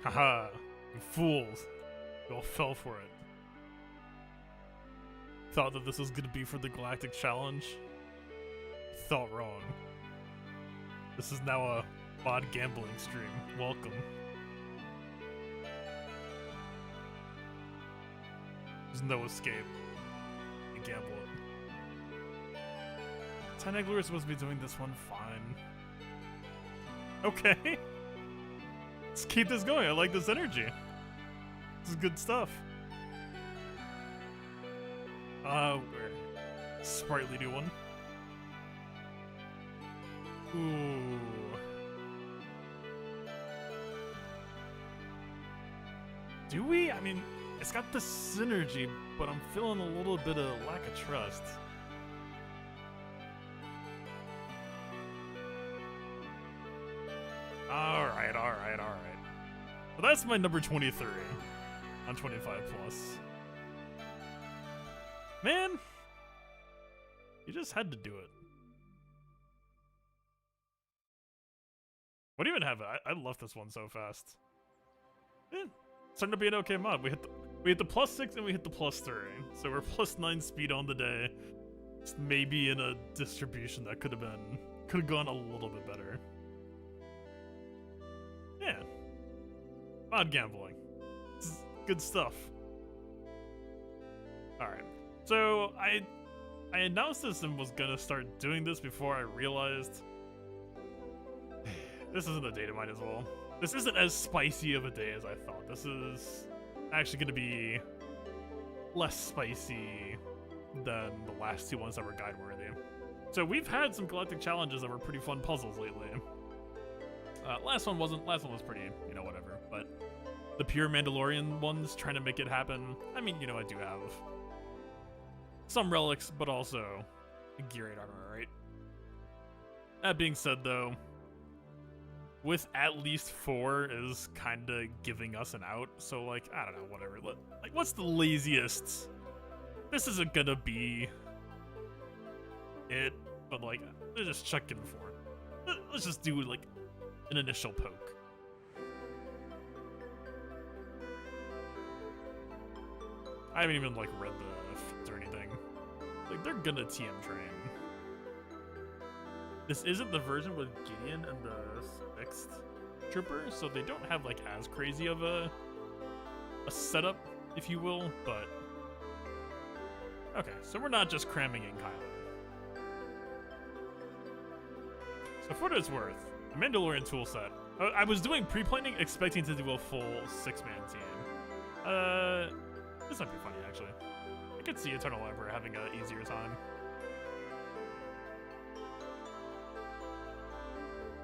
Haha, you fools. You all fell for it. Thought that this was gonna be for the Galactic Challenge? Thought wrong. This is now a mod gambling stream. Welcome. There's no escape. You gamble it. 10 Igloo are supposed to be doing this one fine. Okay. Let's keep this going. I like this energy. This is good stuff. Where? Sprightly new one. Ooh. Do we? I mean, it's got the synergy, but I'm feeling a little bit of lack of trust. Alright. Well, that's my number 23 on 25 plus. Man, you just had to do it. What do you even have? I left this one so fast. Yeah, starting to be an okay mod. We hit the +6 and we hit the +3, so we're +9 speed on the day. It's maybe in a distribution that could have gone a little bit better. Yeah, mod gambling. This is good stuff. All right. So I announced this and was gonna start doing this before I realized this isn't a day to mine as well. This isn't as spicy of a day as I thought. This is actually gonna be less spicy than the last two ones that were guide worthy. So we've had some Galactic challenges that were pretty fun puzzles lately. Last one wasn't. Last one was pretty, whatever. But the pure Mandalorian ones trying to make it happen. I mean, I do have some relics, but also gear 8 armor, right? That being said, though, with at least 4 is kind of giving us an out. So, like, I don't know, whatever. Like, what's the laziest? This isn't gonna be it, but like, let's just chuck in 4. Let's just do like an initial poke. I haven't even like read the feeds or anything. Like, they're gonna TM train. This isn't the version with Gideon and the 6th trooper, so they don't have like as crazy of a setup, if you will, but okay, so we're not just cramming in Kylo. So for what it's worth, the Mandalorian toolset. I was doing pre-planning expecting to do a full 6-man team. This might be funny actually. I could see Eternal Emperor having an easier time.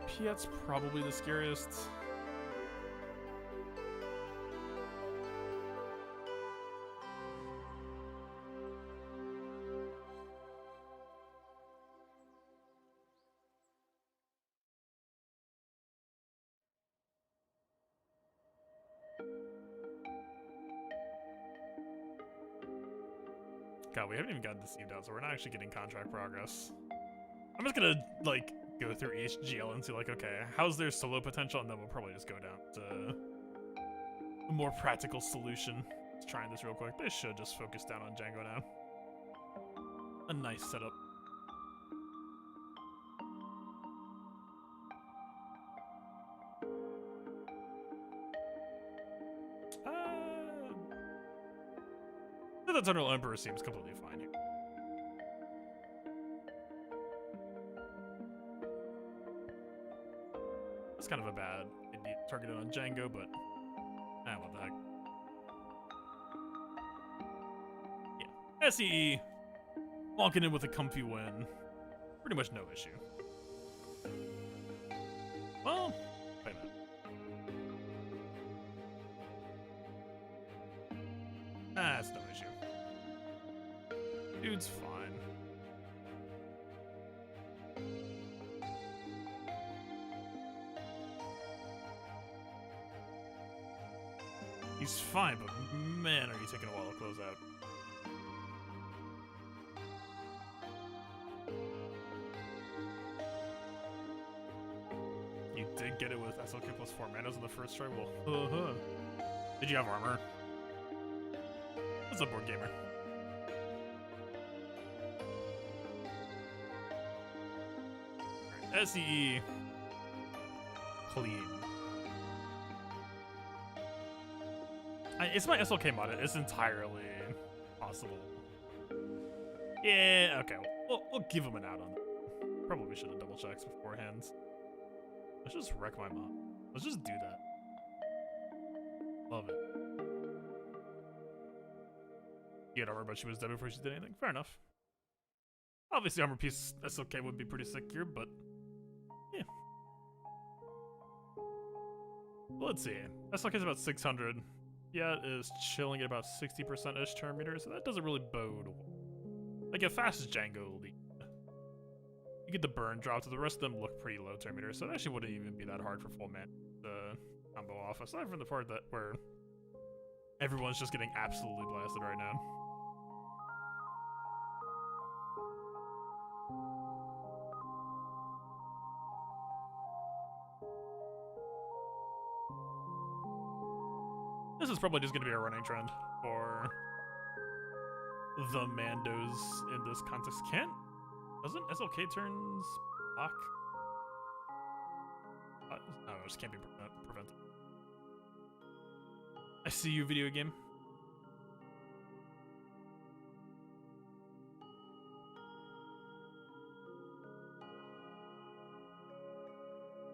Piet's probably the scariest. God, we haven't even gotten deceived out, so we're not actually getting contract progress. I'm just gonna, like, go through each GL and see, like, okay, how's their solo potential, and then we'll probably just go down to a more practical solution. Let's try this real quick. They should just focus down on Django now. A nice setup. The Eternal Emperor seems completely fine here. It's kind of a bad idea targeted on Django, but what the heck. Yeah, SEE walking in with a comfy win. Pretty much no issue. Well, wait a minute. That's no issue. Dude's fine. He's fine, but man, are you taking a while to close out. You did get it with SLK plus 4 manas in the first try. Well, did you have armor? What's up, board gamer? Right, SEE clean. It's my SLK mod. It's entirely possible. Yeah, okay. We'll give him an out on that. Probably should have double checked beforehand. Let's just wreck my mod. Let's just do that. Love it. You had armor, but she was dead before she did anything. Fair enough. Obviously, armor piece SLK would be pretty sick here, but yeah. Well, let's see. SLK is about 600. Yeah, it is chilling at about 60%-ish turn meter, so that doesn't really bode. Like a fast Django lead. You get the burn drop, so the rest of them look pretty low turn meter, so it actually wouldn't even be that hard for full man to combo off, aside from the part that where everyone's just getting absolutely blasted right now. This is probably just going to be a running trend for the Mandos in this context. Doesn't SLK turns block? No, it just can't be prevented. I see you, video game.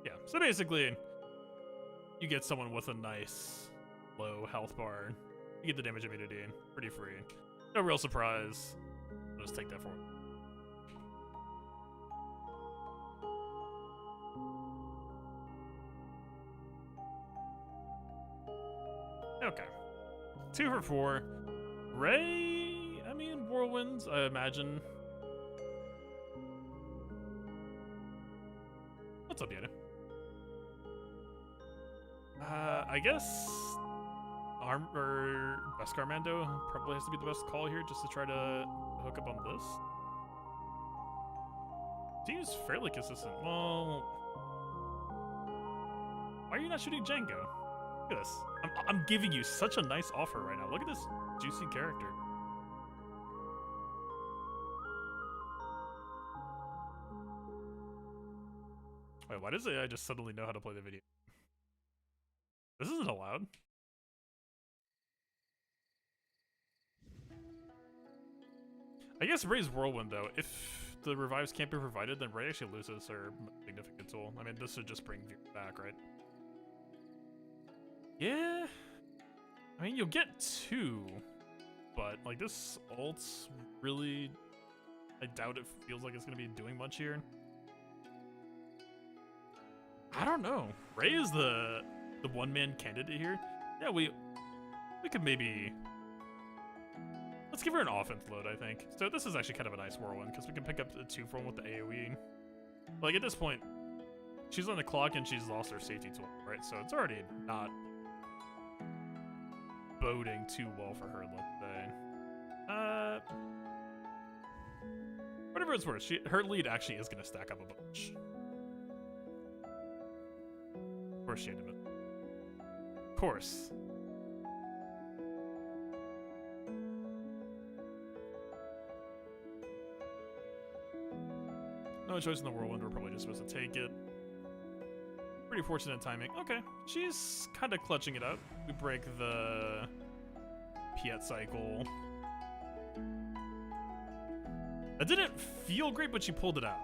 Yeah, so basically, you get someone with a nice low health bar. You get the damage immunity, pretty free. No real surprise. I'll just take that forward. Okay. 2 for 4. Ray, I mean, Whirlwinds, I imagine. What's up, Yoda? I guess Beskar Mando probably has to be the best call here just to try to hook up on this. Seems fairly consistent. Well, why are you not shooting Django? Look at this. I'm giving you such a nice offer right now. Look at this juicy character. Wait, why does AI just suddenly know how to play the video? This isn't allowed. I guess Ray's Whirlwind, though. If the revives can't be provided, then Ray actually loses her significant tool. I mean, this would just bring Veer back, right? Yeah. I mean, you'll get 2, but, like, this ult's really... I doubt it feels like it's going to be doing much here. I don't know. Ray is the one-man candidate here. Yeah, we could maybe... Let's give her an offense load, I think. So this is actually kind of a nice whirlwind, because we can pick up the 2 for 1 with the AoE. Like, at this point, she's on the clock and she's lost her safety tool, right? So it's already not boding too well for her, let's say. Whatever it's worth, her lead actually is going to stack up a bunch. Of course she had to admit. Of course. No choice in the whirlwind, we're probably just supposed to take it. Pretty fortunate timing. Okay, she's kind of clutching it up. We break the Piet cycle. That didn't feel great, but she pulled it out.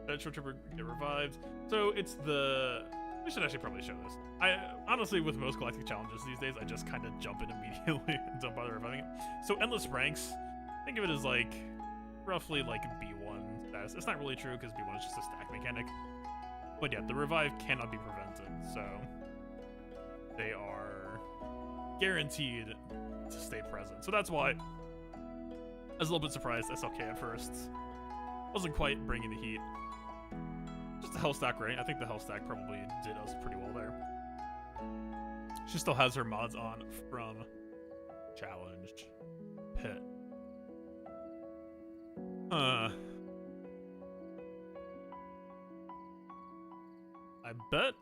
That short tripper get revived. So it's the... We should actually probably show this. Honestly, with most Galactic challenges these days, I just kind of jump in immediately and don't bother reviving it. So Endless Ranks, think of it as like, roughly like B1 status. It's not really true because B1 is just a stack mechanic. But yeah, the revive cannot be prevented, so they are guaranteed to stay present. So that's why I was a little bit surprised SLK at first wasn't quite bringing the heat. Just a health stack, right? I think the health stack probably did us pretty well there. She still has her mods on from Challenged Pit. I bet.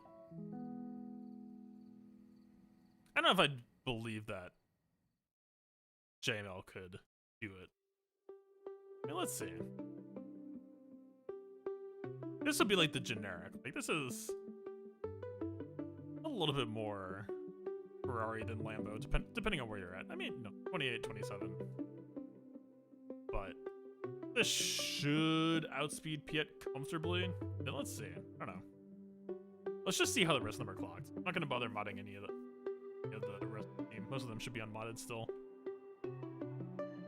I don't know if I'd believe that JML could do it. I mean, let's see. This would be like the generic. Like, this is a little bit more Ferrari than Lambo, depending on where you're at. I mean, no, 28, 27. But this should outspeed Piet comfortably. Then let's see. I don't know. Let's just see how the rest of them are clocked. I'm not going to bother modding any of the rest of the game. Most of them should be unmodded still.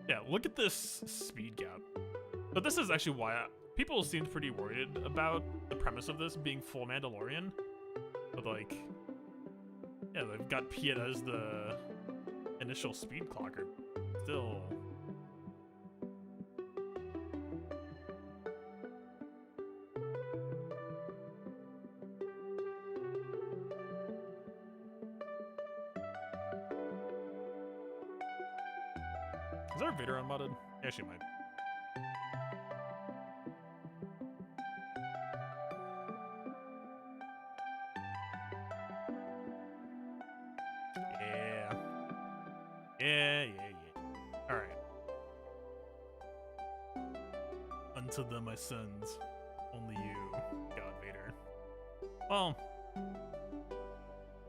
Yeah, look at this speed gap. But this is actually why people seemed pretty worried about the premise of this being full Mandalorian. But like, yeah, they've got Piet as the initial speed clocker. Still. Is our Vader unmodded? Actually, might. Yeah. All right. Unto them, my sons. Only you, God Vader. Well,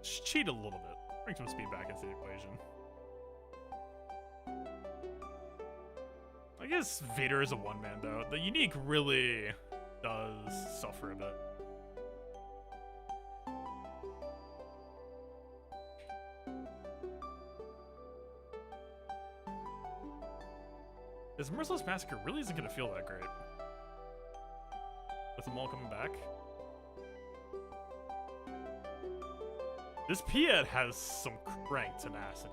cheat a little bit. Bring some speed back into the equation. I guess Vader is a one-man, though. The unique really does suffer a bit. This Merciless Massacre really isn't going to feel that great. With them all coming back. This Piet has some crank tenacity.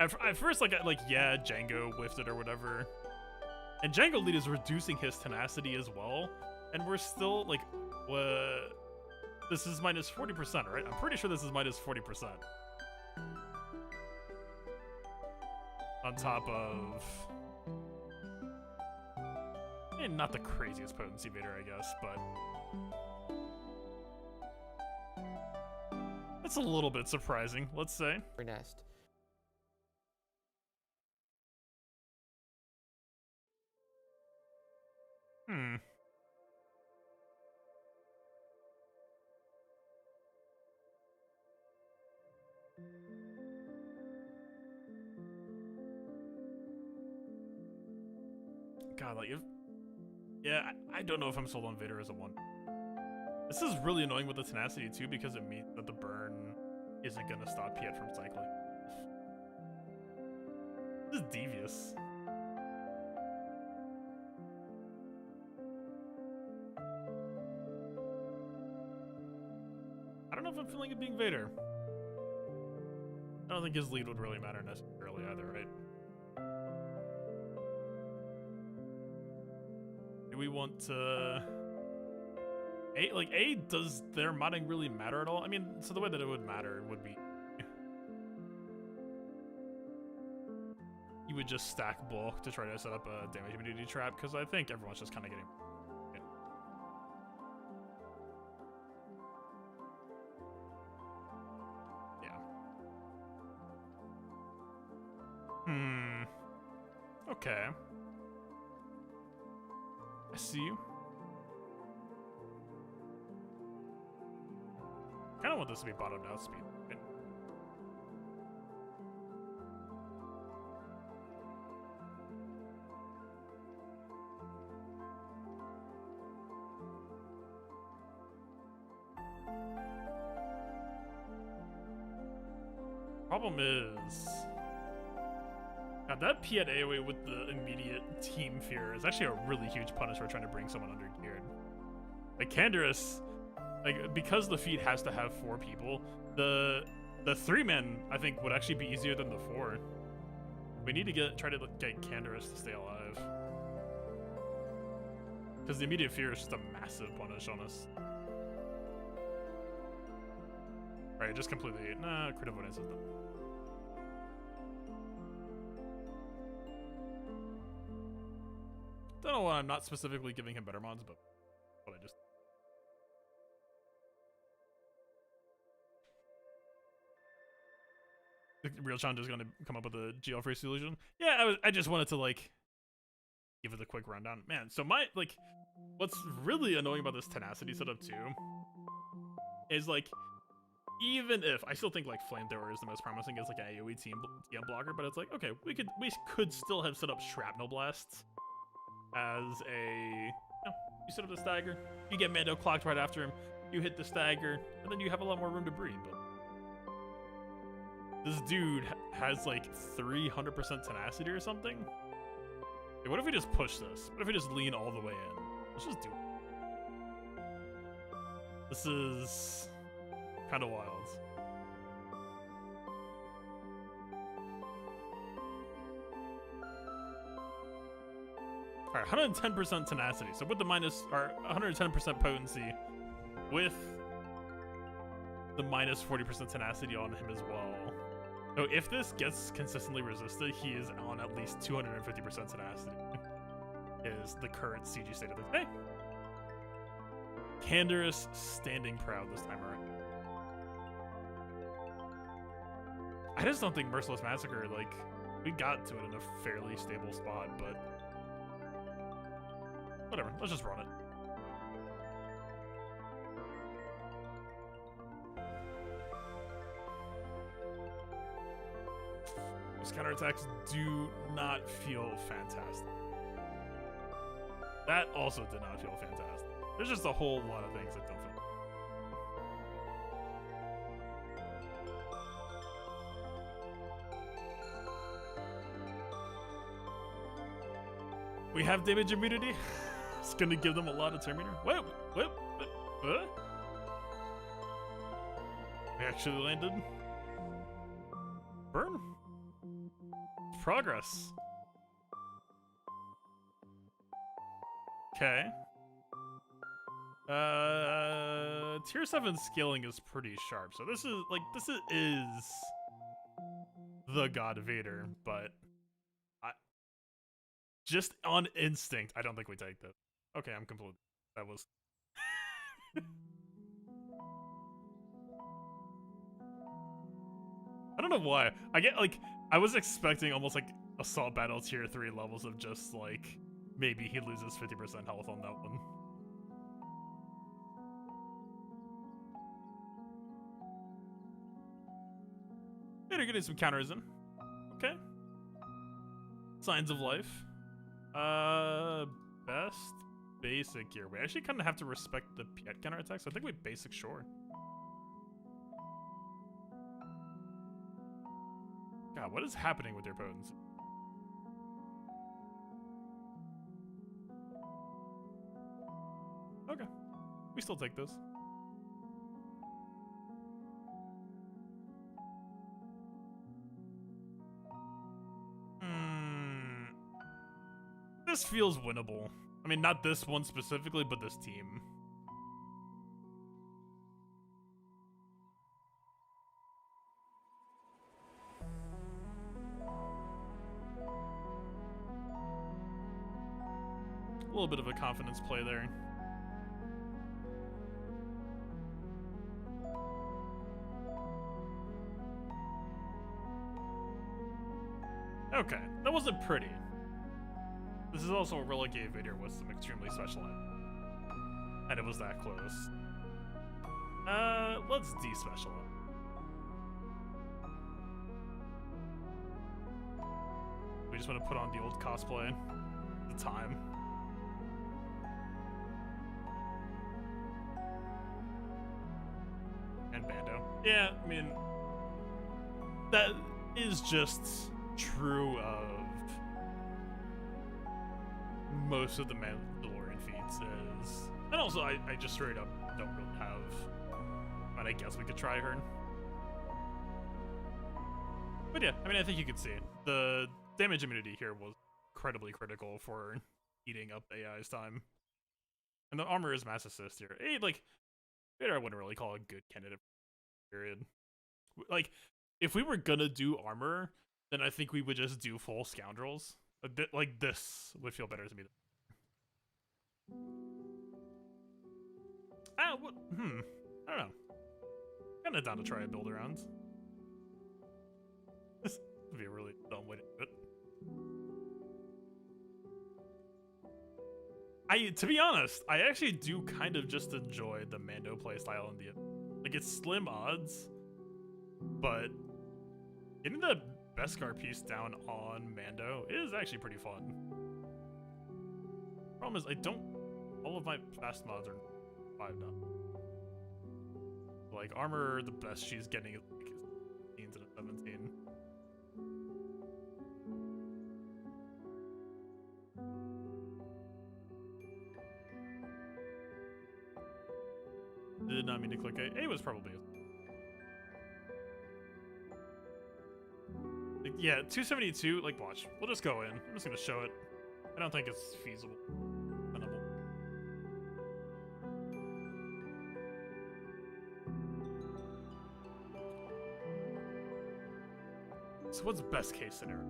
At first, yeah, Django whiffed it or whatever. And Django Lead is reducing his tenacity as well. And we're still, like, this is minus 40%, right? I'm pretty sure this is minus 40%. On top of... not the craziest potency Vader, I guess, but... that's a little bit surprising, let's say. Nest. God, like, yeah, I don't know if I'm sold on Vader as a one. This is really annoying with the tenacity, too, because it means that the burn isn't going to stop Piet from cycling. This is devious. I don't know if I'm feeling it being Vader. I don't think his lead would really matter necessarily either, right? Do we want to... does their modding really matter at all? I mean, so the way that it would matter would be... you would just stack bulk to try to set up a damage immunity trap, because I think everyone's just kind of getting... Okay. I see you. Kind of want this to be bottomed out speed. Right? Problem is... now that Piet AoE with the immediate team fear is actually a really huge punish for trying to bring someone under geared. Like Canderous, like because the feat has to have 4 people, the 3-man I think would actually be easier than the 4. We need to try to get Canderous to stay alive. Because the immediate fear is just a massive punish on us. Right, just completely crit avoidance is done. Don't know why I'm not specifically giving him better mods, but what I just... the real challenge is going to come up with a GL-free solution. Yeah, I just wanted to like give it a quick rundown. Man, so what's really annoying about this tenacity setup too is like, even if I still think like flamethrower is the most promising as like an AoE TM blocker, but it's like, okay, we could still have set up shrapnel blasts as a, you set up the stagger, you get Mando clocked right after him, you hit the stagger, and then you have a lot more room to breathe. But this dude has like 300% tenacity or something. Hey, what if we just push this? What if we just lean all the way in? Let's just do it. This is kind of wild. All right, 110% tenacity. So with the minus, or 110% potency, with the minus 40% tenacity on him as well. So if this gets consistently resisted, he is on at least 250% tenacity. Is the current CG state of the day. Candorous, standing proud this time around. I just don't think Merciless Massacre, like, we got to it in a fairly stable spot, but whatever, let's just run it. Those counterattacks do not feel fantastic. That also did not feel fantastic. There's just a whole lot of things that don't feel. We have damage immunity. It's gonna give them a lot of Terminator. What? We actually landed. Burn. Progress. Okay. Tier 7 scaling is pretty sharp, so this is the God Vader, but just on instinct, I don't think we take this. Okay, I'm completely. That was. I don't know why. I was expecting almost like Assault Battle Tier 3 levels of just like, maybe he loses 50% health on that one. Hey, they're getting some counters in. Okay. Signs of life. Best basic here. We actually kind of have to respect the Piet counterattacks. So I think we basic sure. God, what is happening with their potency? Okay. We still take this. This feels winnable. I mean, not this one specifically, but this team. A little bit of a confidence play there. Okay, that wasn't pretty. This is also a Renegade Vader with some extremely special items. And it was that close. Let's de-special it. We just want to put on the old cosplay. The time. And Bando. Yeah, I mean, that is just true of most of the Mandalorian feats is, and also I just straight up don't really have, but I guess we could try her. But yeah, I mean, I think you could see the damage immunity here was incredibly critical for eating up AI's time, and the armor is mass assist here. Hey, like, Vader I wouldn't really call a good candidate. Period. Like, if we were gonna do armor, then I think we would just do full scoundrels. A bit like this would feel better to me. I don't know. Kinda down to try a build around. Would be a really dumb way to do it. To be honest, I actually do kind of just enjoy the Mando playstyle in the like it's slim odds, but getting the Beskar piece down on Mando is actually pretty fun. Problem is, all of my fast mods are 5 up. Like armor, the best she's getting is like 16 to 17. Did not mean to click A. A was probably like, yeah, 272, like watch. We'll just go in. I'm just gonna show it. I don't think it's feasible. Tenable. So what's best case scenario?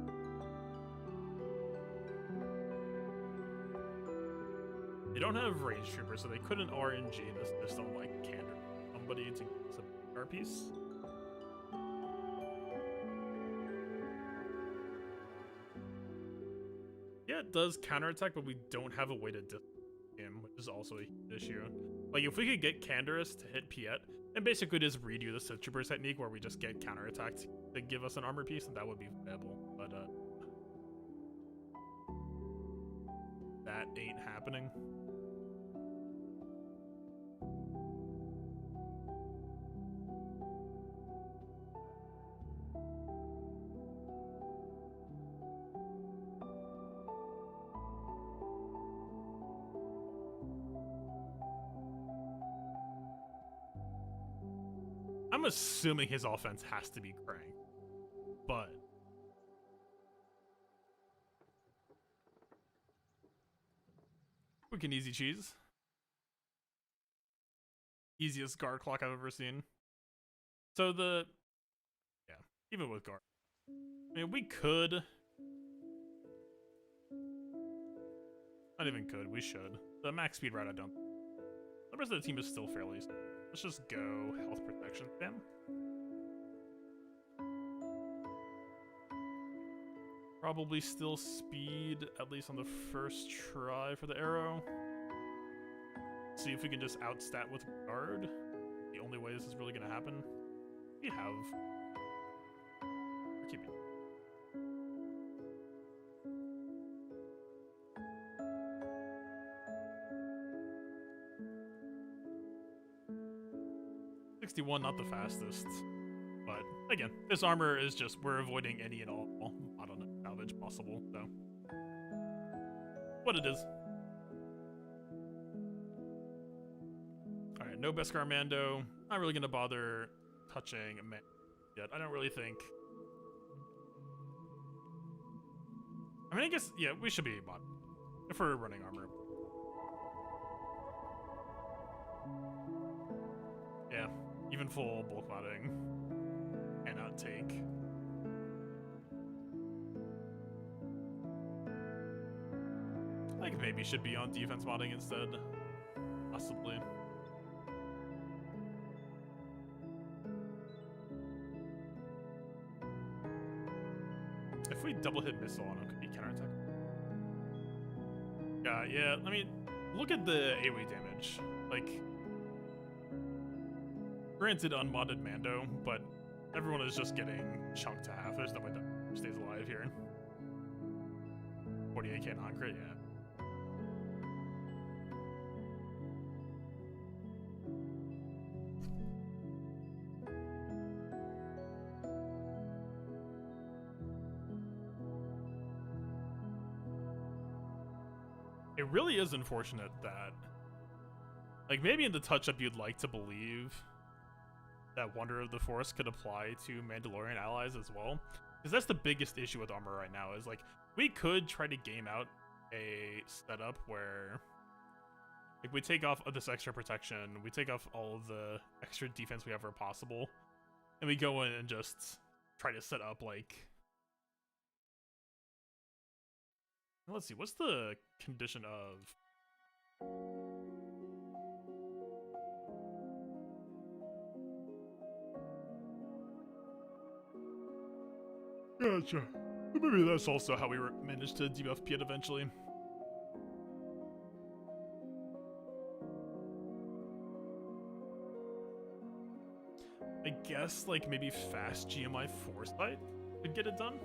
They don't have range troopers, so they couldn't RNG this. They just don't like candor somebody to give us a car piece. Yeah, it does counterattack, but we don't have a way to dis him, which is also a huge issue. Like, if we could get Candorus to hit Piet, and basically just redo the Sith Troopers technique where we just get counterattacked to give us an armor piece, and that would be viable. But, that ain't happening. I'm assuming his offense has to be Krang, but we can easy cheese. Easiest guard clock I've ever seen. So yeah, even with guard, I mean, we could, not even could, we should. The max speed route, I don't. The rest of the team is still fairly. Let's just go health protection. Damn. Probably still speed, at least on the first try for the arrow. See if we can just outstat with guard. The only way this is really gonna happen. We have. We're keeping. .61, not the fastest. But again, this armor is just, we're avoiding any and all, I don't know, salvage possible, so. What it is. Alright, no Beskar Mando. Not really gonna bother touching Mando yet. I don't really think. I mean, I guess, yeah, we should be bot if we're running armor. Yeah, even full bulk modding cannot take. I think maybe should be on defense modding instead, possibly. If we double hit missile on him, could be counterattack. Yeah, I mean, look at the AoE damage. Like, granted, unmodded Mando, but everyone is just getting chunked to half. There's no way that stays alive here. 48k non-crit, yeah. It really is unfortunate that, like, maybe in the touch-up you'd like to believe that Wonder of the Force could apply to Mandalorian allies as well. Because that's the biggest issue with armor right now, is, like, we could try to game out a setup where, like, we take off this extra protection, we take off all of the extra defense we have where possible, and we go in and just try to set up, like... Let's see, what's the condition of... Gotcha. Maybe that's also how we managed to debuff Piet eventually. I guess, like, maybe fast GMI Foresight could get it done.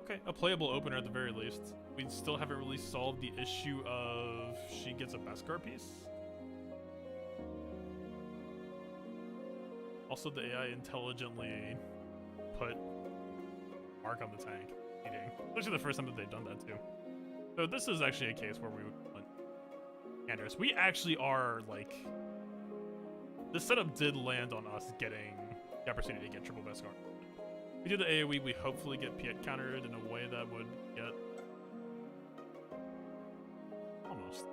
Okay, a playable opener at the very least. We still haven't really solved the issue of she gets a Beskar piece. Also, the AI intelligently put Mark on the tank. Eating. Especially the first time that they've done that too. So this is actually a case where we want Anders. We actually are, like... The setup did land on us getting the opportunity to get triple Beskar. We do the AoE, we hopefully get Piet countered in a way that would get... Almost.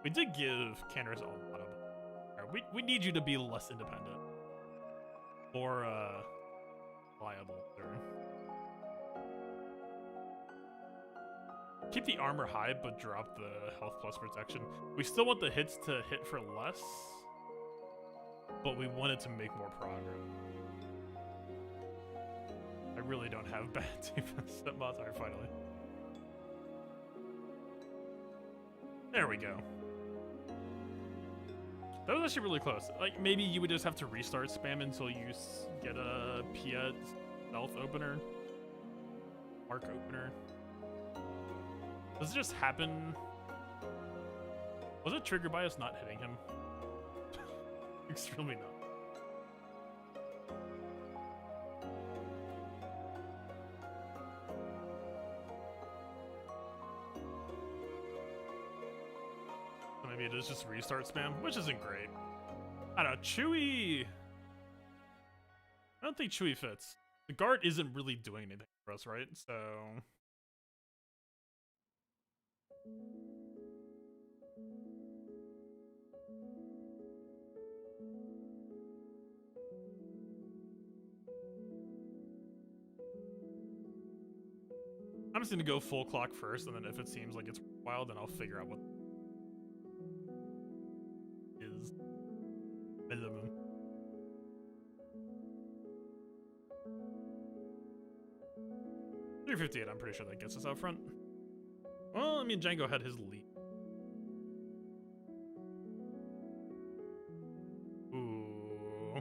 We did give Canners a lot of... We need you to be less independent. More, viable. Keep the armor high, but drop the health plus protection. We still want the hits to hit for less, but we want it to make more progress. I really don't have bad defense set mods. Alright, finally. There we go. That was actually really close. Like, maybe you would just have to restart spam until you get a Piet stealth opener. Arc opener. Does it just happen? Was it triggered by us not hitting him? Extremely not. Maybe it is just restart spam, which isn't great. I don't know, Chewie... I don't think Chewie fits. The guard isn't really doing anything for us, right? So... I'm just gonna go full clock first, and then if it seems like it's wild, then I'll figure out what is minimum. $358, I'm pretty sure that gets us out front. Well, I mean, Django had his lead. Ooh.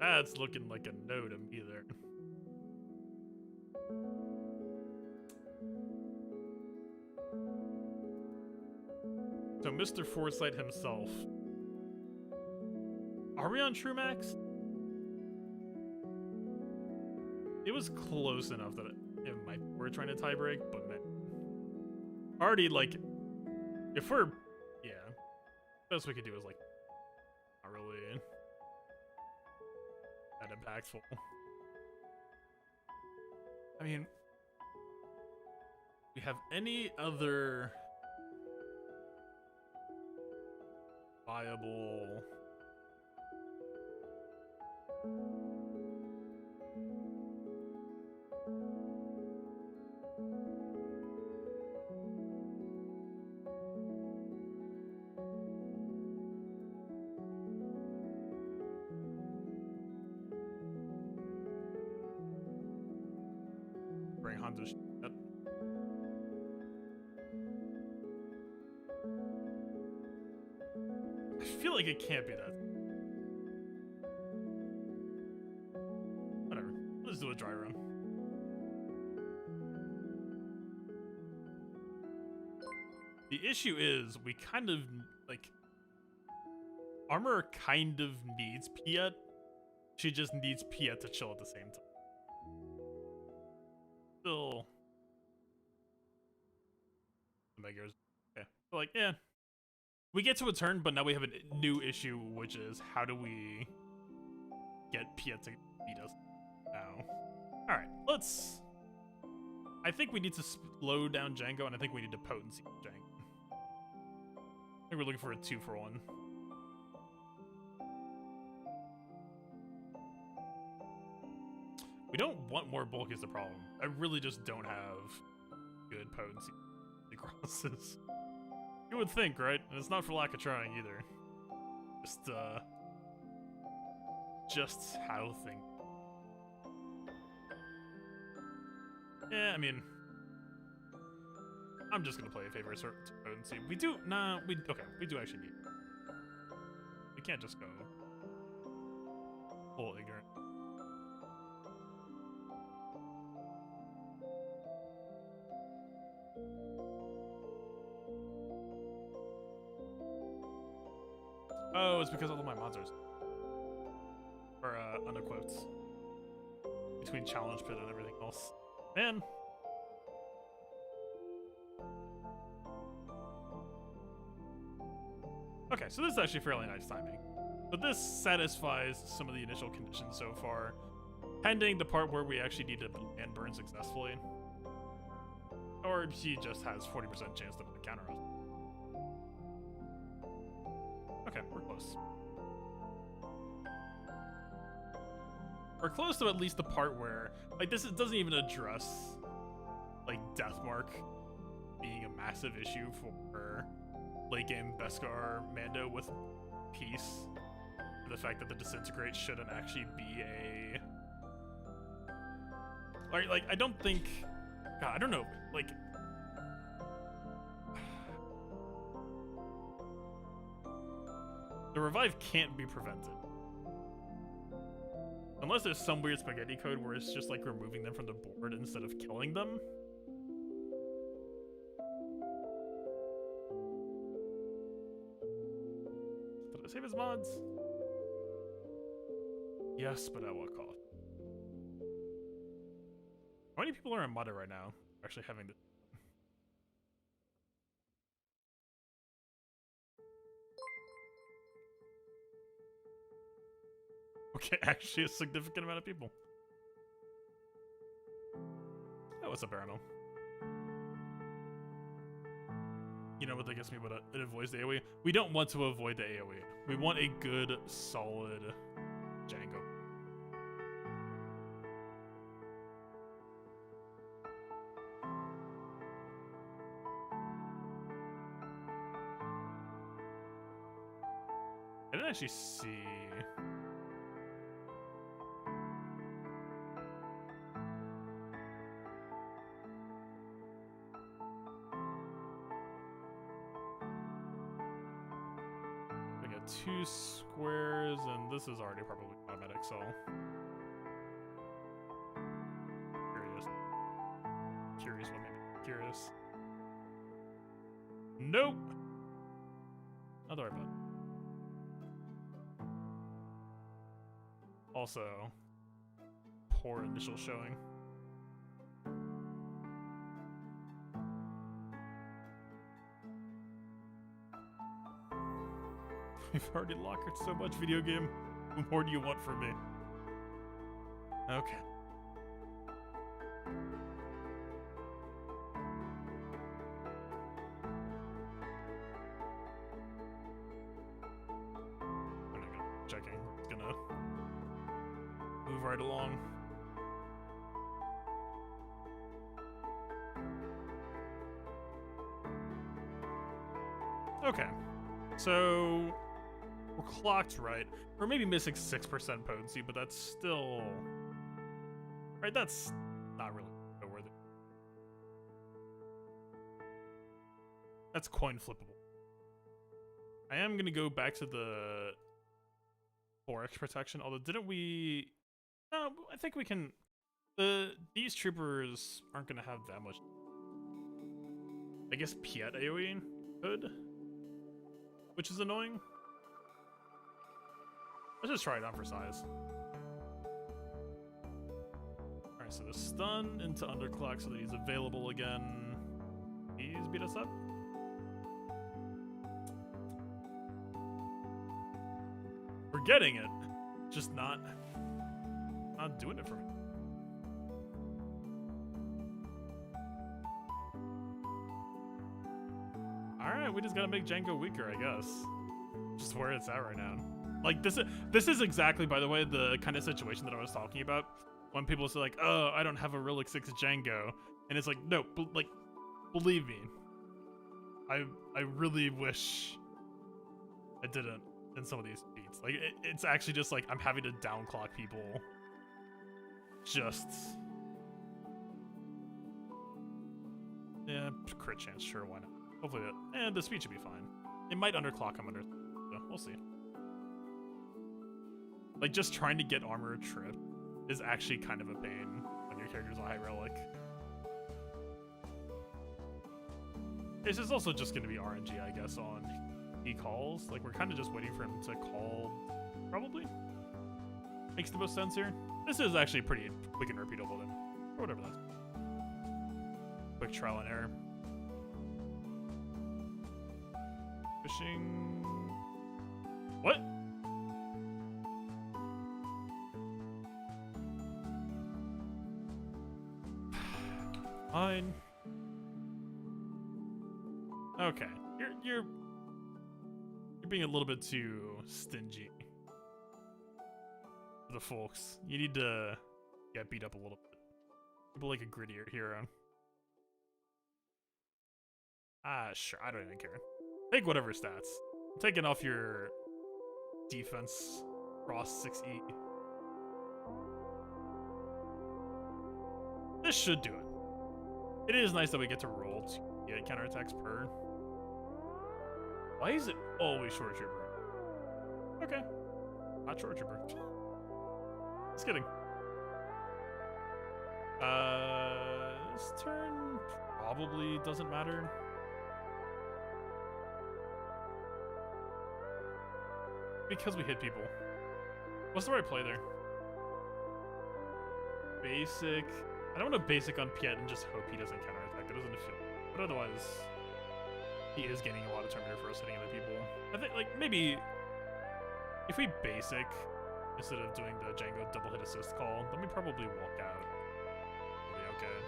That's looking like a no to me there. So Mr. Foresight himself. Are we on True Max? It was close enough that it might we're trying to tie break, but man. Already, like, if we're, yeah, best we could do is, like, not really that impactful. I mean, we have any other viable bring Hanzo shit. I feel like it can't be that. Whatever. Let's do a dry run. The issue is we kind of like armor kind of needs Piet. She just needs Piet to chill at the same time. Still, okay. So like, yeah, we get to a turn, but now we have a new issue, which is how do we get Piet to beat us now? All right, let's. I think we need to slow down Django, and I think we need to potency Django. I think we're looking for a 2-for-1. We don't want more bulk is the problem. I really just don't have good potency crosses. You would think, right? And it's not for lack of trying either. Just, just how things. Yeah, I mean, I'm just gonna play a favorite potency. We do we do actually need. We can't just go full ignorant. Oh, it's because all of my monsters are unequipped between challenge pit and everything else. Man. Okay, so this is actually fairly nice timing. But this satisfies some of the initial conditions so far, pending the part where we actually need to land burn successfully. Or he just has 40% chance to counter us. Okay, we're close. We're close to at least the part where, like, this doesn't even address, like, Deathmark being a massive issue for late game Beskar Mando with peace. The fact that the Disintegrate shouldn't actually be a... Like, I don't think... God, I don't know, like... The revive can't be prevented. Unless there's some weird spaghetti code where it's just like removing them from the board instead of killing them. Did I save his mods? Yes, but at what cost? How many people are in modded right now? Actually having this. Okay, actually a significant amount of people. Oh, what's up, Arano? You know what that gets me, but it avoids the AoE. We don't want to avoid the AoE. We want a good, solid Django. I didn't actually see... Two squares, and this is already probably automatic, so... Curious what made me curious. Nope! Not worry about it. Also, poor initial showing. We've already lockered so much, video game. What more do you want from me? Okay. I'm not gonna checking. It's gonna move right along. Okay. So we're clocked right. We're maybe missing 6% potency, but that's still... Right, that's not really worth it. That's coin flippable. I am going to go back to the 4x protection, although didn't we... No, I think we can... These troopers aren't going to have that much... I guess Piet AoE could? Which is annoying. Let's just try it on for size. Alright, so the stun into underclock so that he's available again. He's beat us up. We're getting it. Just not doing it for me. Alright, we just gotta make Django weaker, I guess. Just where it's at right now. Like, this is exactly, by the way, the kind of situation that I was talking about. When people say, like, oh, I don't have a Relic 6 Django. And it's like, no, like, believe me. I really wish I didn't. in some of these feats. Like, it's actually just like I'm having to downclock people. Just. Yeah, crit chance, sure, why not? Hopefully the speed should be fine. It might underclock him under, so we'll see. Like, just trying to get armor trip is actually kind of a pain when your character's a high relic. This is also just going to be RNG, I guess, on he calls. Like, we're kind of just waiting for him to call, probably. Makes the most sense here. This is actually pretty quick and repeatable then, or whatever that's. Quick trial and error. Fishing. What? Fine. Okay, you're being a little bit too stingy for the folks. You need to get beat up a little bit. People like a grittier hero. Ah, sure, I don't even care. Take whatever stats. I'm taking off your defense cross 6E. This should do it. It is nice that we get to roll to get counterattacks per. Why is it always short trooper? Okay. Not short trooper. Just kidding. This turn probably doesn't matter. Because we hit people. What's the right play there? Basic. I don't want to basic on Piet and just hope he doesn't counterattack. That doesn't feel. But otherwise, he is gaining a lot of Terminator for us hitting other people. I think, like, maybe if we basic instead of doing the Django double hit assist call, then we probably walk out. Really okay.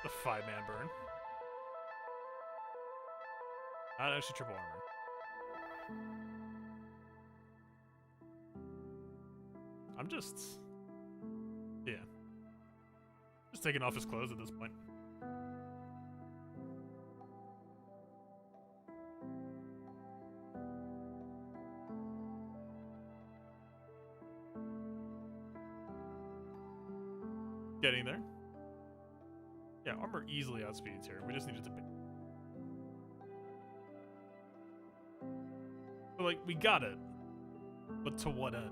The 5-man burn. Not actually triple armor. I'm just, yeah, just taking off his clothes at this point. Getting there. Yeah, armor easily outspeeds here. We just needed to be. So, like, we got it, but to what end?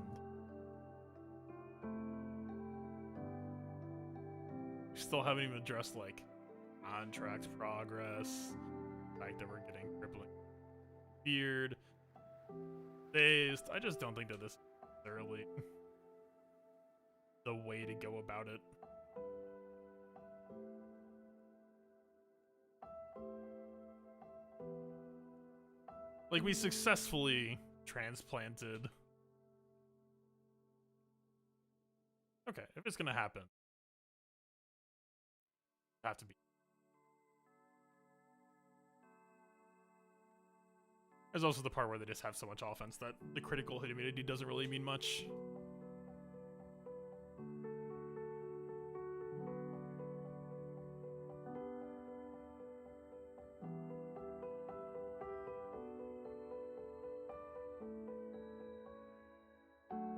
We still haven't even addressed, like, contract progress, the fact that we're getting crippling feared, dazed. I just don't think that this is necessarily the way to go about it. Like, we successfully transplanted. Okay, if it's gonna happen, have to be. There's also the part where they just have so much offense that the critical hit immunity doesn't really mean much.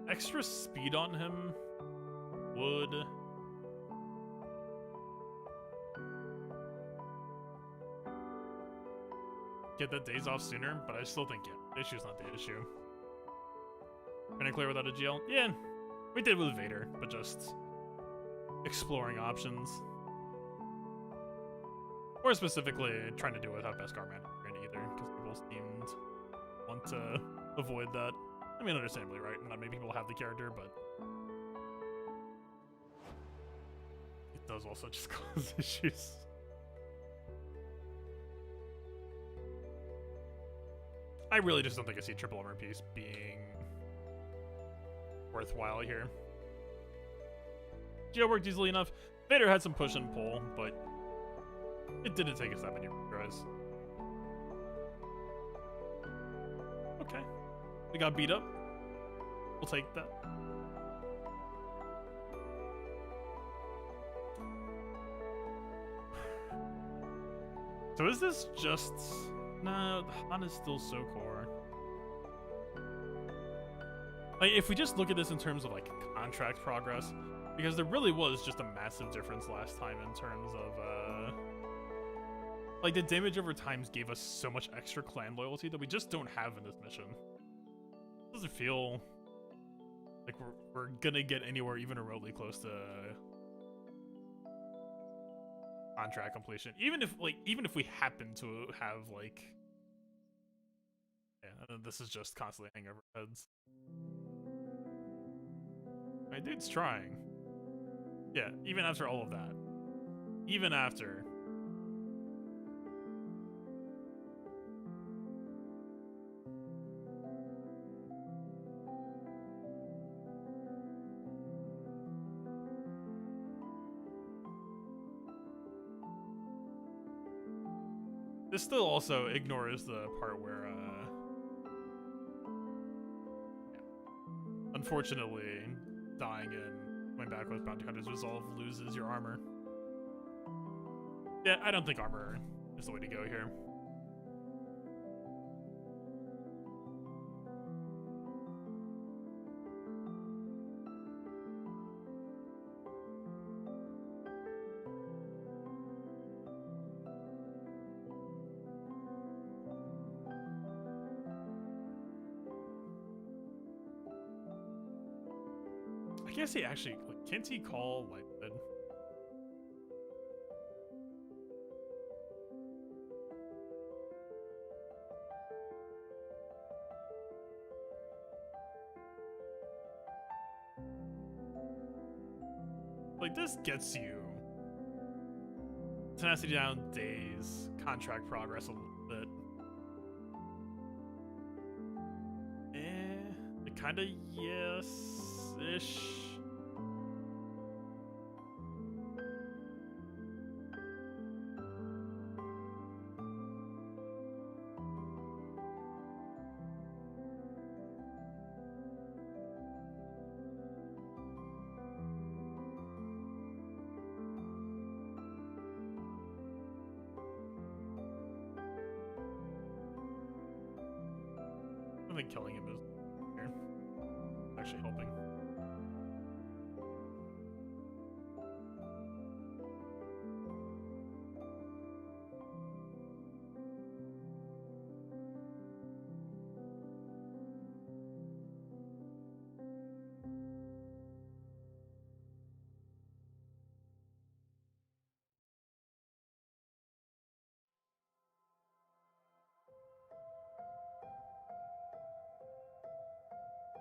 Extra speed on him would get the days off sooner, but I still think, yeah, the issue's not the issue. Can I clear without a GL? Yeah, we did with Vader, but just exploring options. Or specifically, trying to do it without Beskar Man either, because people seemed want to avoid that. I mean, understandably, right? Not many people have the character, but it does also just cause issues. I really just don't think I see triple armor piece being worthwhile here. Geo worked easily enough. Vader had some push and pull, but it didn't take us that many tries. Okay. We got beat up. We'll take that. So is this just... No, Han is still so core. Like, if we just look at this in terms of like contract progress, because there really was just a massive difference last time in terms of like the damage over times gave us so much extra clan loyalty that we just don't have in this mission. It doesn't feel like we're gonna get anywhere even remotely close to contract completion. Even if we happen to have like, yeah, this is just constantly hanging over our heads. My dude's trying. Yeah, even after all of that. Even after. This still also ignores the part where, unfortunately, dying and going back with Bounty Hunter's Resolve loses your armor. Yeah, I don't think armor is the way to go here. I guess he actually, like, can't he call Lightbed? Like, this gets you tenacity down, days, contract progress a little bit. It kind of yes-ish. I think killing him is here. Actually helping.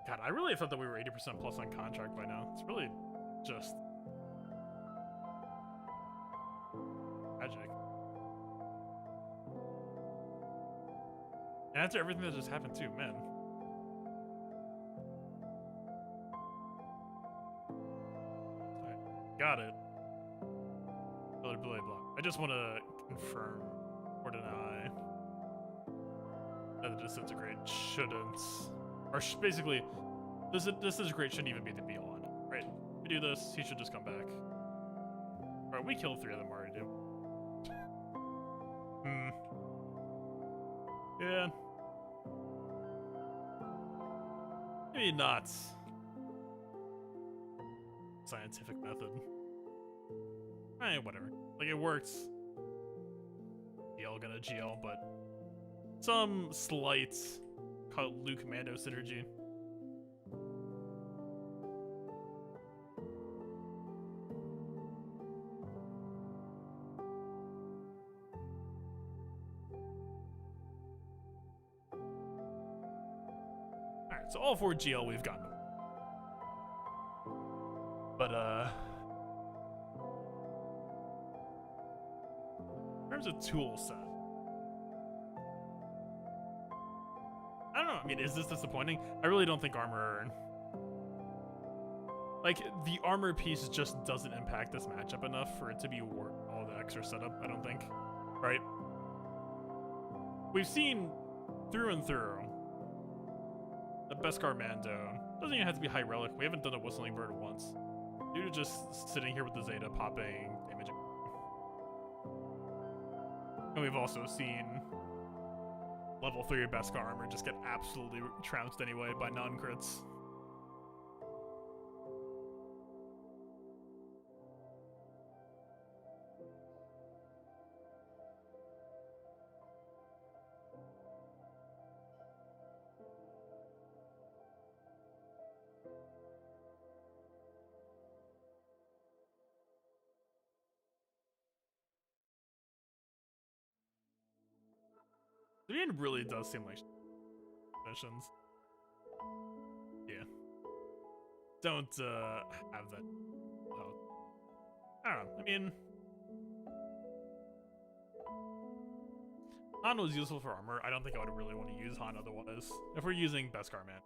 God, I really thought that we were 80% plus on contract by now. It's really just tragic. And after everything that just happened too, man. Sorry. Got it. Blah, blah, blah. I just want to confirm or deny that the disintegrate shouldn't. Or basically, this disintegrate shouldn't even be the be all, right? We do this, he should just come back. Alright, we killed 3 of them already, dude. Yeah. Maybe not. Scientific method. Whatever. Like, it worked. GL gonna GL, but some slight Luke Mando synergy. Alright, so all 4 GL we've gotten. But in terms of tool set, I don't know. I mean, is this disappointing? I really don't think armor... Like, the armor piece just doesn't impact this matchup enough for it to be worth all the extra setup, I don't think. Right? We've seen through and through the Beskar Mando doesn't even have to be high relic. We haven't done a Whistling Bird once. Dude just sitting here with the Zeta popping damage. And we've also seen level 3 Beskar armor just get absolutely trounced anyway by non-crits. It really does seem like missions. Yeah. Don't have that. Oh. I don't know. I mean, Han was useful for armor. I don't think I would really want to use Han otherwise. If we're using Beskar, man.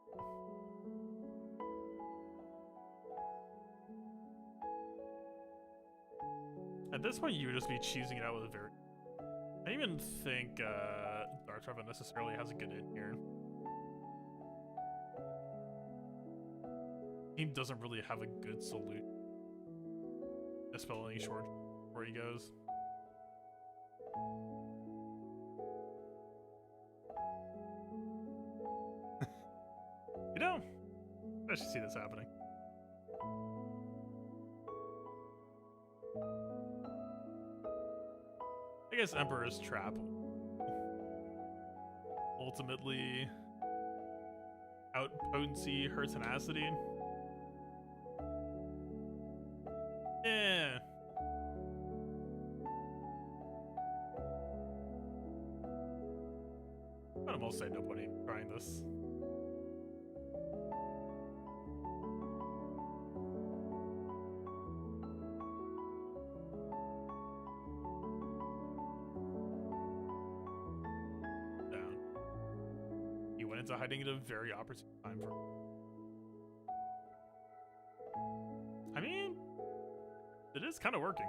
At this point, you would just be cheesing it out with a very... I don't even think Dark Trevor necessarily has a good in here. He doesn't really have a good salute. Dispelling short where he goes. You know, I should see this happening. I guess Emperor's Trap ultimately out potency her tenacity. Yeah. I'd almost say nobody trying this. Down. He went into hiding at a very opportune time for... I mean, it is kind of working.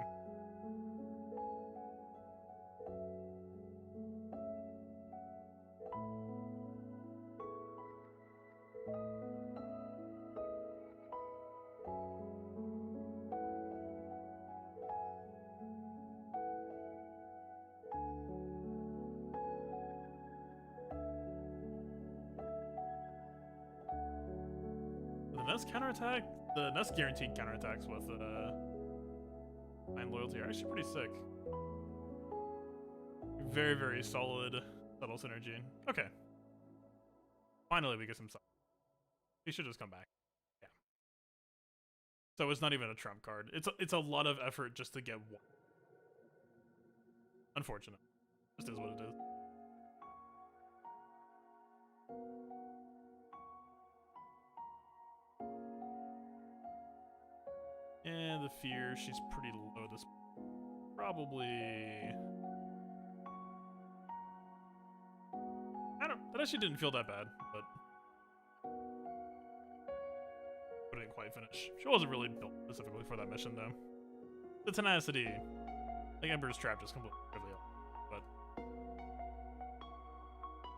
The Nest counterattack, the Nest guaranteed counterattacks with and loyalty are actually pretty sick. Very, very solid subtle synergy. Okay. Finally we get some stuff. He should just come back. Yeah. So it's not even a trump card. It's a lot of effort just to get one. Unfortunate. Just is what it is. And the fear, she's pretty low this probably... That actually didn't feel that bad, but it didn't quite finish. She wasn't really built specifically for that mission, though. The tenacity, like Emperor's Trap, just completely trivial, but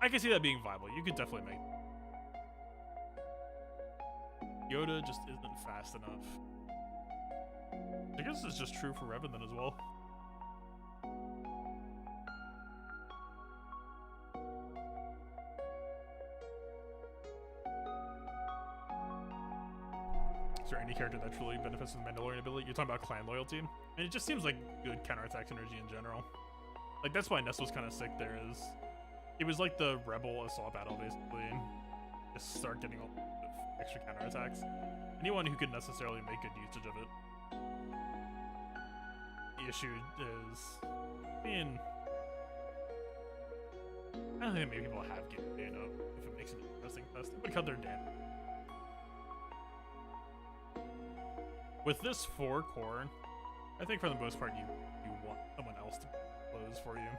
I can see that being viable. You could definitely make Yoda just isn't fast enough. I guess this is just true for Revan then as well. Is there any character that truly benefits from the Mandalorian ability? You're talking about clan loyalty? And it just seems like good counterattack synergy in general. Like, that's why Nest was kind of sick there, is... It was like the Rebel assault battle, basically. Just start getting all extra counterattacks. Anyone who could necessarily make good usage of it. The issue is... I mean... I don't think many people have game data if it makes it interesting test. It would cut their damage. With this 4 core, I think for the most part you want someone else to close for you.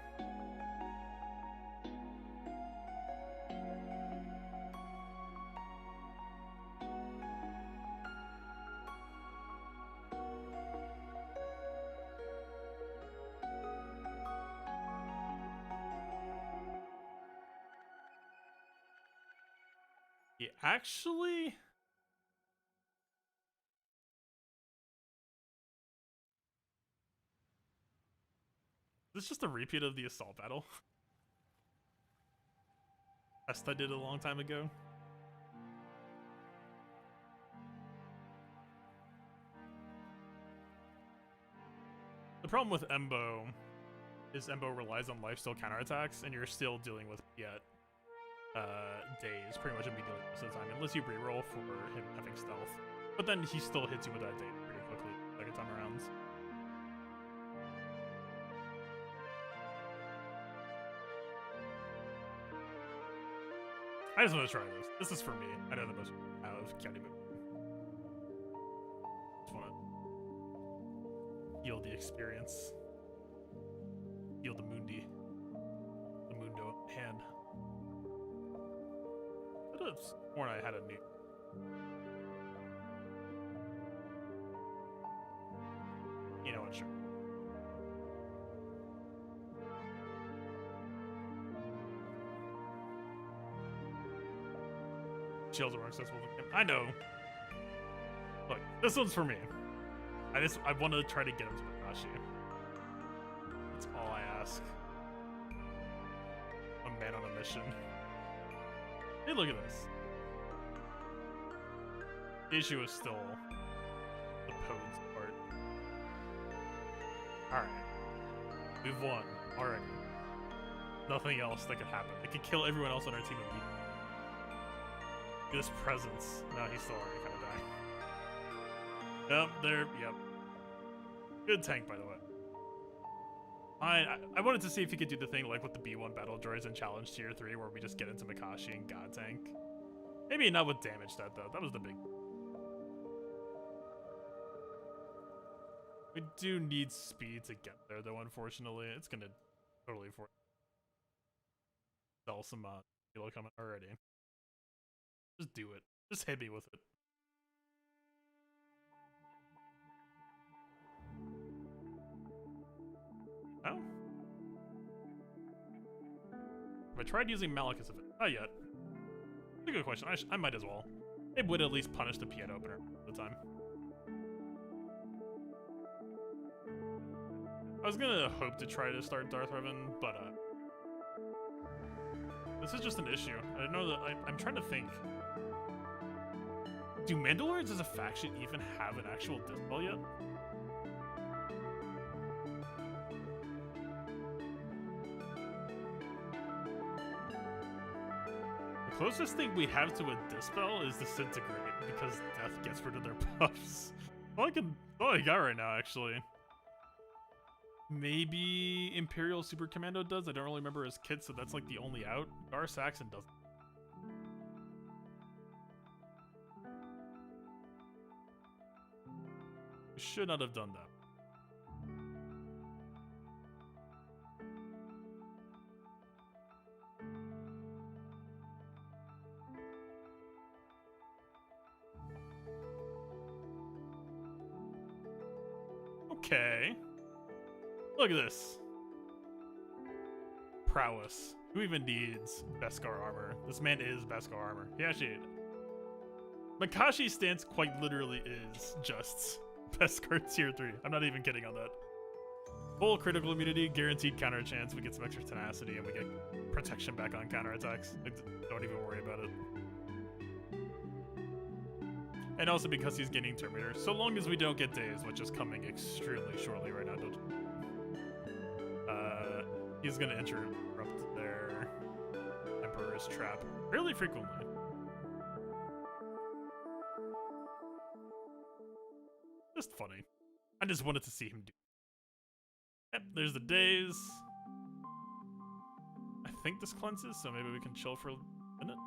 Yeah, actually... This is just a repeat of the assault battle. Best I did a long time ago. The problem with Embo is Embo relies on lifesteal counterattacks, and you're still dealing with yet days pretty much immediately most of the time, unless you reroll for him having stealth. But then he still hits you with that day pretty quickly, second time around. I just want to try this. This is for me. I know the most out of county move. Just want to feel the experience. Feel the mundi. The mundo hand. I could have sworn I had a new. You know what, sure. Shields are more accessible than him. I know. Look, this one's for me. I want to try to get him to Makashi. That's all I ask. A man on a mission. Hey, look at this. The issue is still the Pode's part. Alright. We've won already. Nothing else that could happen. It could kill everyone else on our team and beat. This presence. No, he's still already kind of dying. Yep, there. Yep. Good tank, by the way. I wanted to see if he could do the thing like with the B1 battle droids in Challenge Tier 3 where we just get into Makashi and God tank. Maybe not with damage that though. That was the big. We do need speed to get there though, unfortunately. It's gonna totally force sell some Halo coming already. Just do it. Just hit me with it. Oh? Have I tried using Malachus of it? Not yet. That's a good question. I might as well. It would at least punish the Piet opener at the time. I was gonna hope to try to start Darth Revan, but this is just an issue. I know that I'm trying to think. Do Mandalorians as a faction even have an actual dispel yet? The closest thing we have to a dispel is Disintegrate, because Death gets rid of their buffs. All I got right now, actually. Maybe Imperial Super Commando does. I don't really remember his kit, so that's like the only out. Gar Saxon doesn't. We should not have done that. Okay. Look at this. Prowess. Who even needs Beskar armor? This man is Beskar armor. He actually... Makashi's stance quite literally is just Beskar tier 3. I'm not even kidding on that. Full critical immunity, guaranteed counter chance, we get some extra tenacity, and we get protection back on counterattacks. Don't even worry about it. And also because he's getting Terminator. So long as we don't get Days, which is coming extremely shortly right now, don't you? He's gonna interrupt their Emperor's trap fairly frequently. Just funny. I just wanted to see him do. Yep, there's the Days. I think this cleanses, so maybe we can chill for a minute.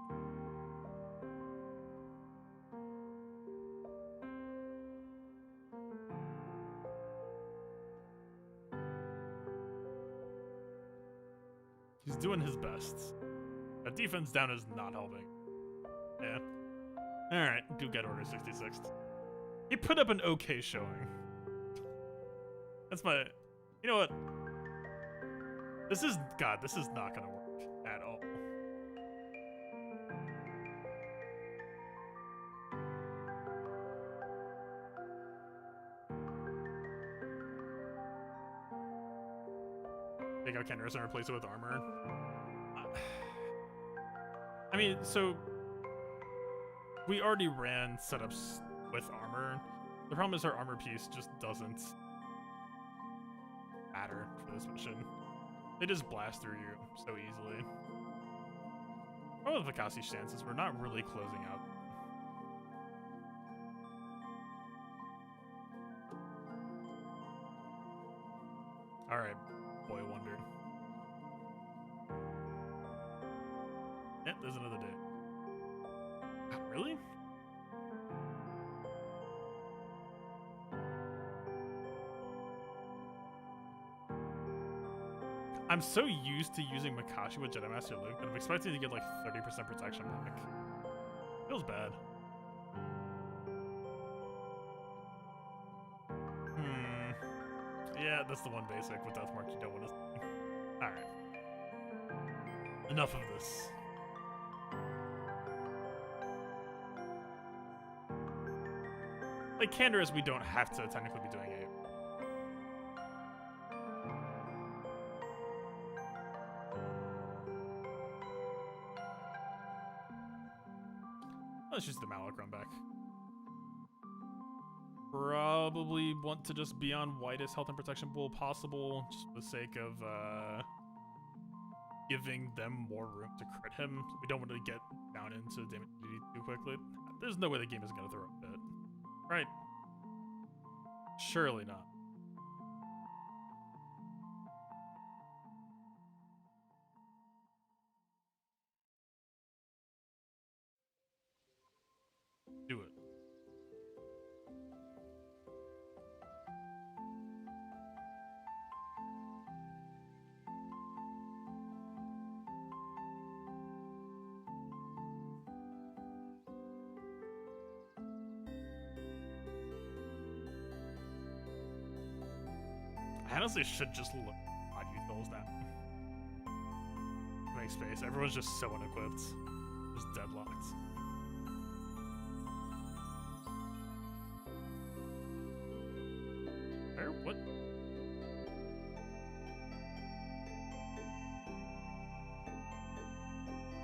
He's doing his best. That defense down is not helping. Yeah. Alright, do get Order 66. He put up an okay showing. That's my... You know what? This is... God, this is not gonna work at all. Take out Kenris and replace it with armor. I mean, so... We already ran setups with armor. The problem is our armor piece just doesn't matter for this mission. They just blast through you so easily. All of Vakasi's chances, we're not really closing out. Alright, boy wonder. Yep, there's another day. Really? I'm so used to using Makashi with Jedi Master Luke that I'm expecting to get like 30% protection back. Feels bad. Yeah, that's the one basic with Death Mark you don't want to. Alright. Enough of this. Like Canderous, we don't have to technically be doing it. Let's just the Malak run back. Probably want to just be on whitest health and protection pool possible, just for the sake of giving them more room to crit him. We don't want to get down into damage too quickly. There's no way the game is going to throw a bit. Right? Surely not. Do it. I honestly should just look at utils now. Make space. Everyone's just so unequipped. Just deadlocked. Where? What?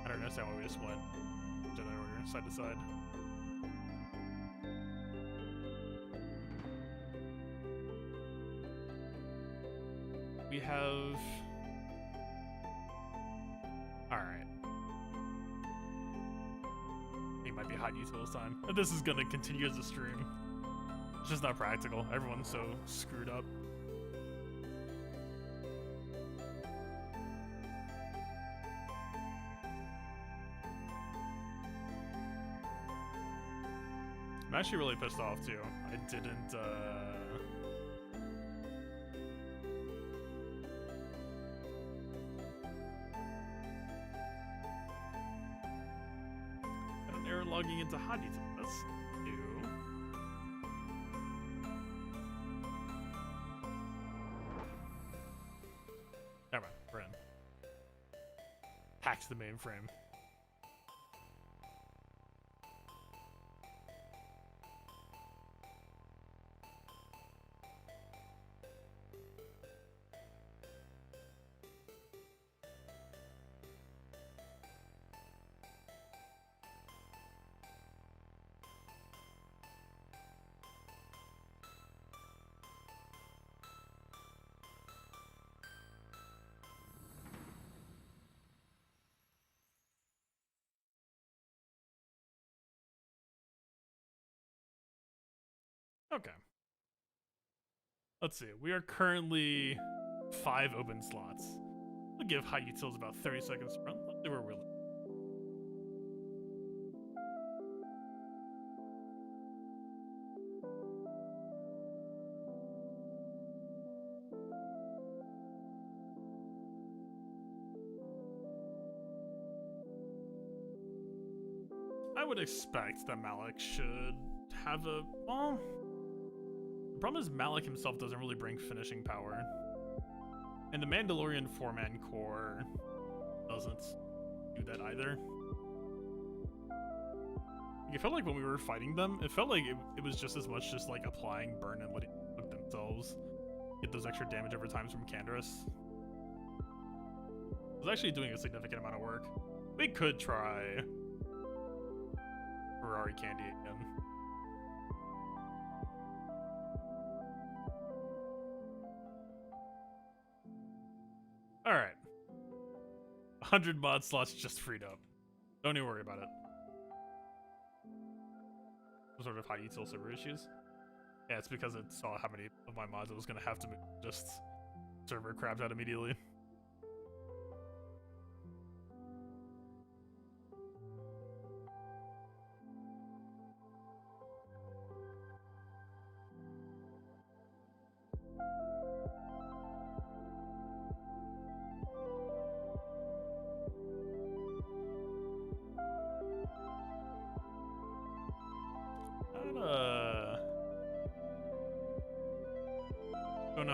I don't understand why we just went Jedi Order side to side. We have... Alright. It might be hot utils time. This is gonna continue as a stream. It's just not practical. Everyone's so screwed up. I'm actually really pissed off too. I didn't error logging into hot utils. That's new. Never mind, we're in. Hacked the mainframe. Okay. Let's see. We are currently 5 open slots. We'll give high utils about 30 seconds to run. Let's see where we're. I would expect that Malak should have a... Well... The problem is Malak himself doesn't really bring finishing power. And the Mandalorian 4-man core doesn't do that either. It felt like when we were fighting them, it felt like it was just as much just like applying burn and letting them cook themselves get those extra damage over times from Canderous. It was actually doing a significant amount of work. We could try Ferrari Candy again. Alright. 100 mod slots just freed up. Don't even worry about it. Some sort of high util server issues. Yeah, it's because it saw how many of my mods it was going to have to just server crapped out immediately.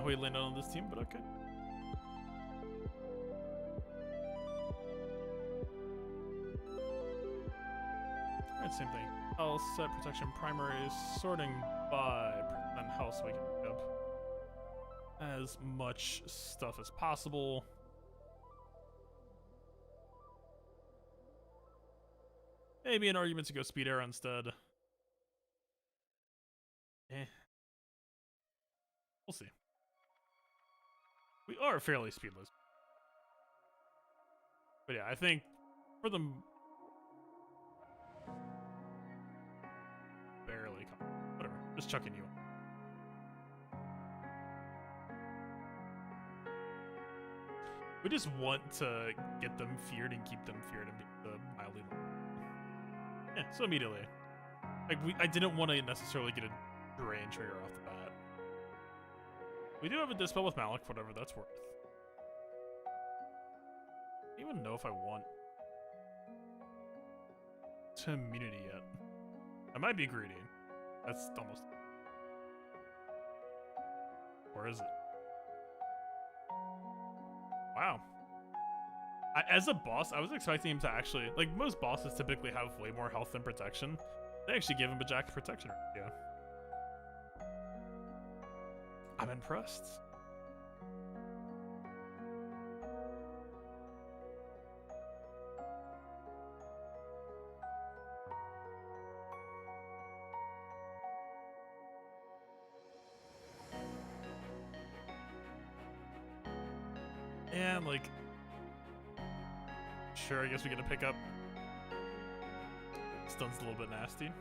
know how we landed on this team, but okay. Alright, same thing. I'll set protection primary, sorting by percent health so we can pick up as much stuff as possible. Maybe an argument to go speed arrow instead. We'll see. We are fairly speedless. But yeah, I think for them barely whatever. Just chucking you. We just want to get them feared and keep them feared and be the mildly. Yeah, so immediately. Like I didn't want to necessarily get a drain trigger off the bat. We do have a dispel with Malik, whatever that's worth. I don't even know if I want to immunity yet. I might be greedy. That's almost. Where is it? Wow. As a boss, I was expecting him to actually, like, most bosses typically have way more health than protection. They actually gave him a jack protection. Yeah. I'm impressed. And, like, sure, I guess we get to pick up. Stun's a little bit nasty.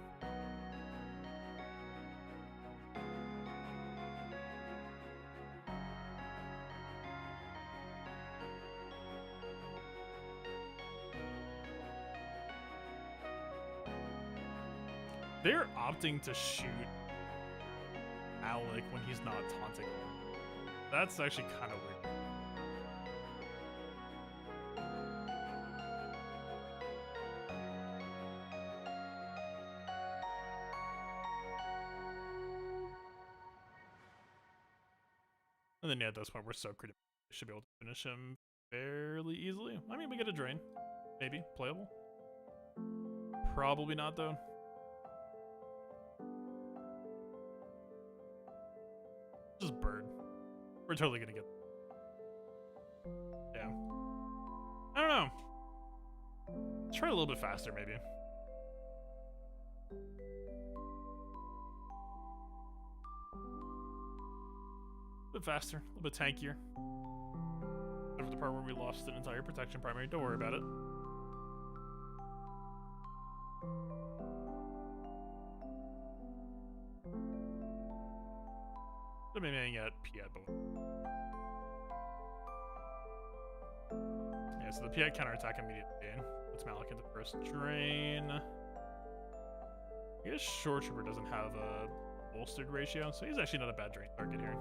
They're opting to shoot Alec when he's not taunting him. That's actually kind of weird. And then yeah, at this point we're so critical. We should be able to finish him fairly easily. I mean, we get a drain. Maybe. Playable. Probably not, though. Just bird. We're totally gonna get. Yeah. I don't know. Let's try a little bit faster, maybe. A bit faster, a little bit tankier. Over the part where we lost an entire protection primary. Don't worry about it. I'm aiming at Piet, but yeah, so the Piet counterattack immediately puts Malik into first drain. I guess Shore Trooper doesn't have a bolstered ratio, so he's actually not a bad drain target here.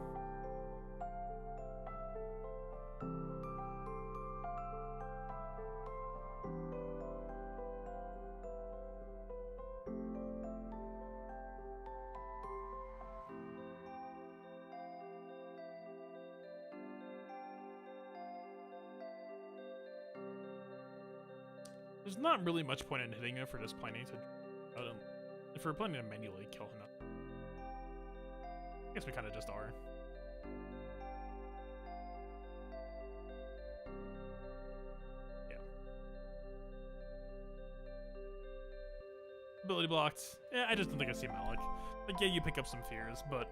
There's not really much point in hitting him if we're just planning to. If we're planning to manually kill him up. I guess we kind of just are. Yeah. Ability blocked. Yeah, I just don't think I see Malik. Like, yeah, you pick up some fears, but.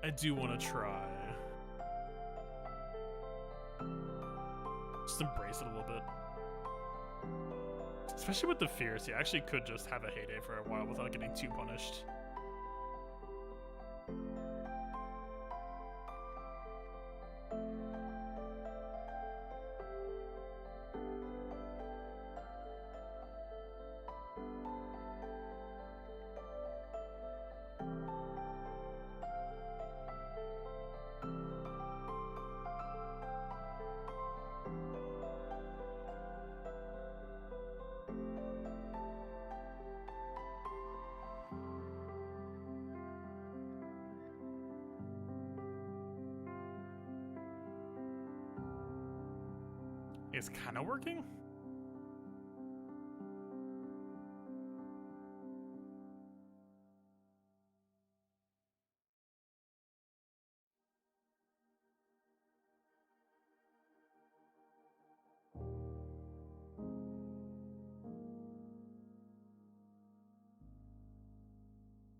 I do want to try. Just embrace it a little bit. Especially with the fears, he actually could just have a heyday for a while without getting too punished. it's kind of working.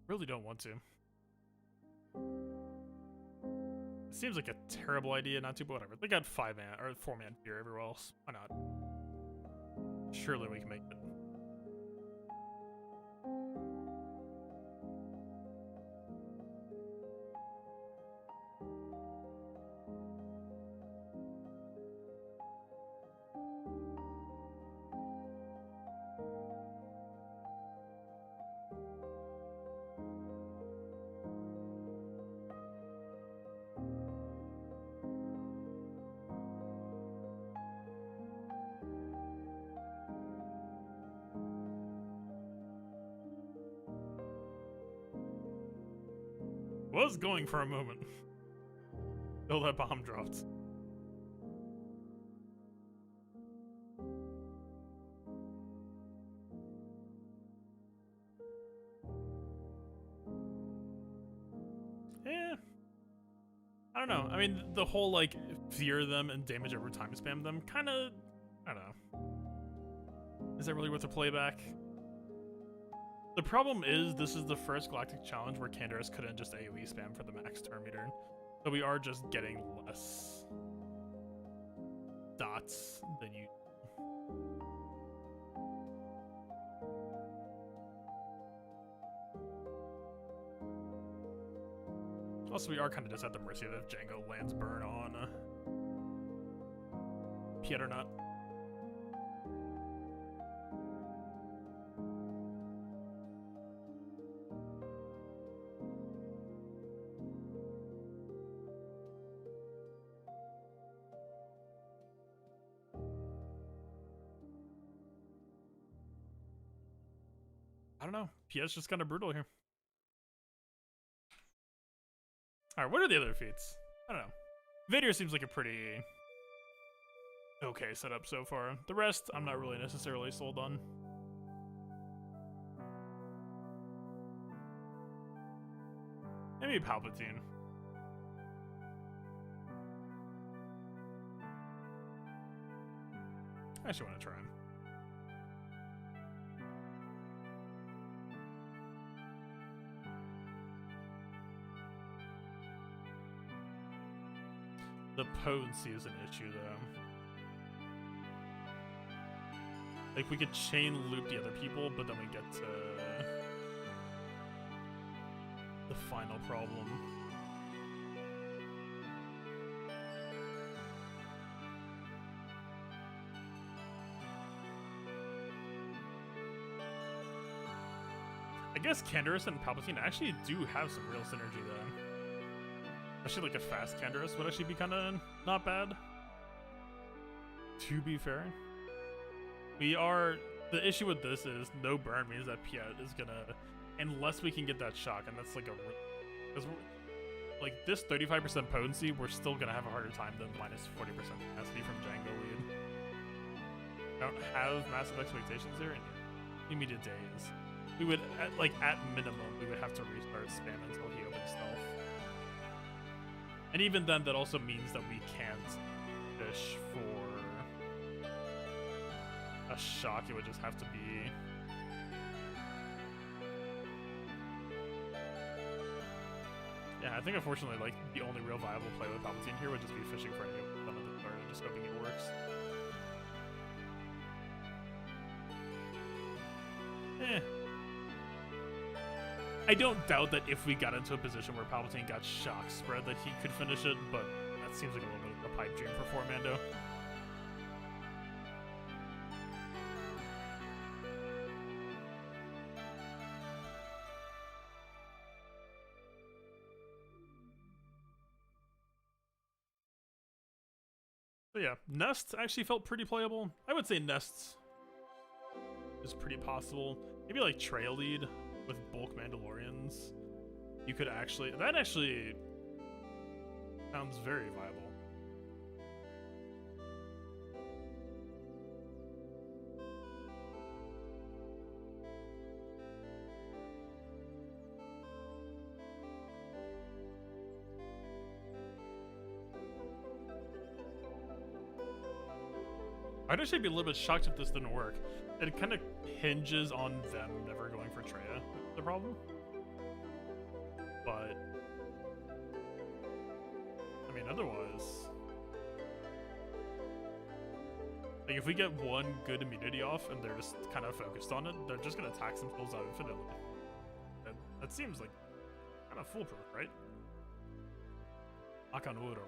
Really don't want to. It seems like a terrible idea not to, but whatever. They got 5-man or 4-man fear everywhere else. Why not? Surely we can make it. Was going for a moment. Till that bomb dropped. Yeah. I don't know. I mean, the whole, like, fear them and damage over time spam them kind of... I don't know. Is that really worth a playback? The problem is, this is the first Galactic challenge where Canderous couldn't just AoE spam for the max turn meter. So we are just getting less dots than you. Also, we are kind of just at the mercy of if Django lands burn on Piet or not. I don't know. Piet's just kind of brutal here. Alright, what are the other feats? I don't know. Vader seems like a pretty okay setup so far. The rest, I'm not really necessarily sold on. Maybe Palpatine. I actually want to try him. The potency is an issue, though. Like, we could chain loop the other people, but then we get to the final problem. I guess Canderous and Palpatine actually do have some real synergy, though. Actually, like a fast Canderous would actually be kind of not bad. To be fair, we are. The issue with this is no burn means that Piet is gonna, unless we can get that shock, and that's like a, because like this 35% potency, we're still gonna have a harder time than minus 40% capacity from Django lead. I don't have massive expectations there in immediate days. We would, at minimum, we would have to restart spam until he opens stealth. And even then, that also means that we can't fish for a shock. It would just have to be... Yeah, I think unfortunately, like, the only real viable play with Palpatine here would just be fishing for any of the third and just hoping it works. I don't doubt that if we got into a position where Palpatine got shock spread that he could finish it, but that seems like a little bit of a pipe dream for 4-Mando. So yeah, Nest actually felt pretty playable. I would say Nest is pretty possible. Maybe like Trail Lead with bulk Mandalorians. You could actually... That actually sounds very viable. I'd actually be a little bit shocked if this didn't work. It kind of hinges on them never going for Treya, the problem. But I mean, otherwise, like if we get one good immunity off and they're just kind of focused on it, they're just gonna tax themselves out infinitely. That seems like kind of foolproof, right? Knock on wood or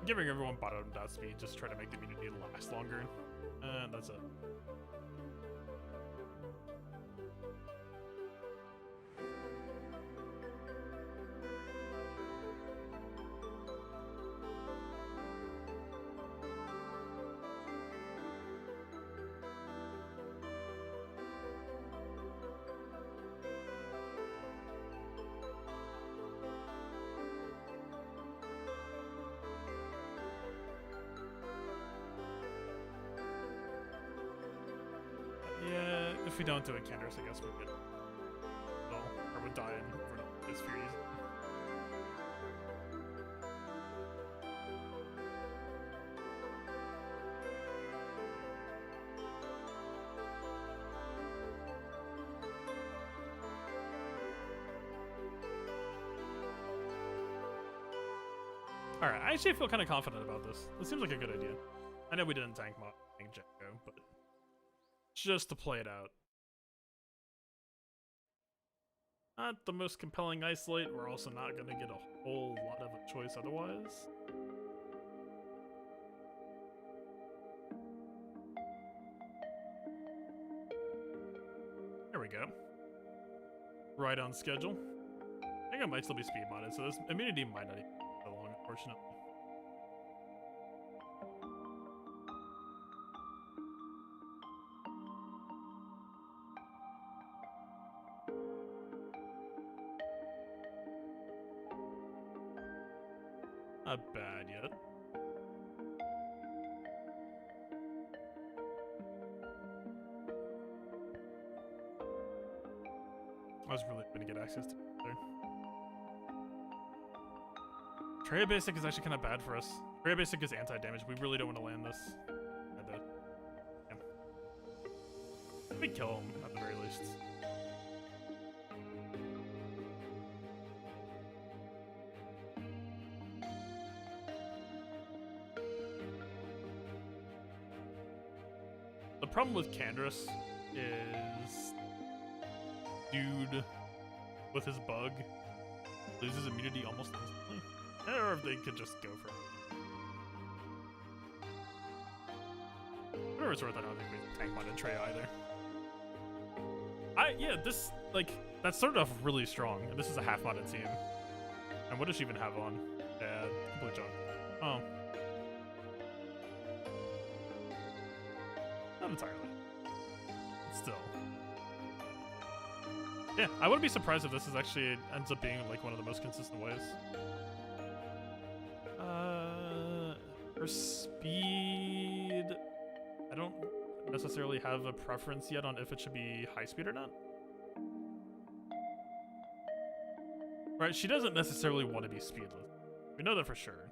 giving everyone bottom dot speed, just try to make the immunity last longer. And that's it. If we don't do it, Candace, I guess we would. Well, or would die in overnight his Furies. Alright, I actually feel kind of confident about this. This seems like a good idea. I know we didn't tank Django, but just to play it out. Not the most compelling isolate, we're also not going to get a whole lot of a choice otherwise. There we go. Right on schedule. I think I might still be speed modded, so this immunity might not even be so long, unfortunately. Not bad yet. I was really going to get access to it there. Treya Basic is actually kind of bad for us. Treya Basic is anti-damage. We really don't want to land this. Yeah. Let me kill him at the very least. The problem with Candace is dude with his bug loses immunity almost instantly. Or if they could just go for it. Whatever it's worth, I don't think we tank modded Treya either. Yeah, this, like, that started off really strong, and this is a half modded team. And what does she even have on? Yeah, complete junk. Oh. Not entirely. Still. Yeah, I wouldn't be surprised if this is actually ends up being like one of the most consistent ways. For speed, I don't necessarily have a preference yet on if it should be high speed or not. Right, she doesn't necessarily want to be speedless. We know that for sure.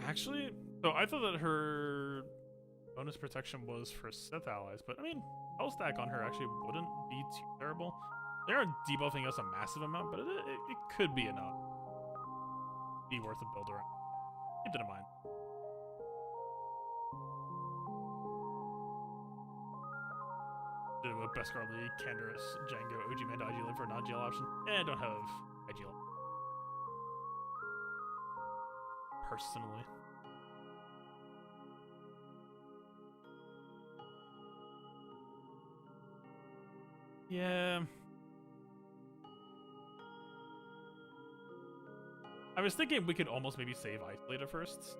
Actually, so I thought that her bonus protection was for Sith allies, but I mean, health stack on her actually wouldn't be too terrible. They aren't debuffing us a massive amount, but it could be enough. Be worth a build around. Keep that in mind. Do a Beskar Lee, Candace, Django, OG Manda, IG Link for a non-GL option. I don't have IGL. Personally. Yeah. I was thinking we could almost maybe save Isolator first.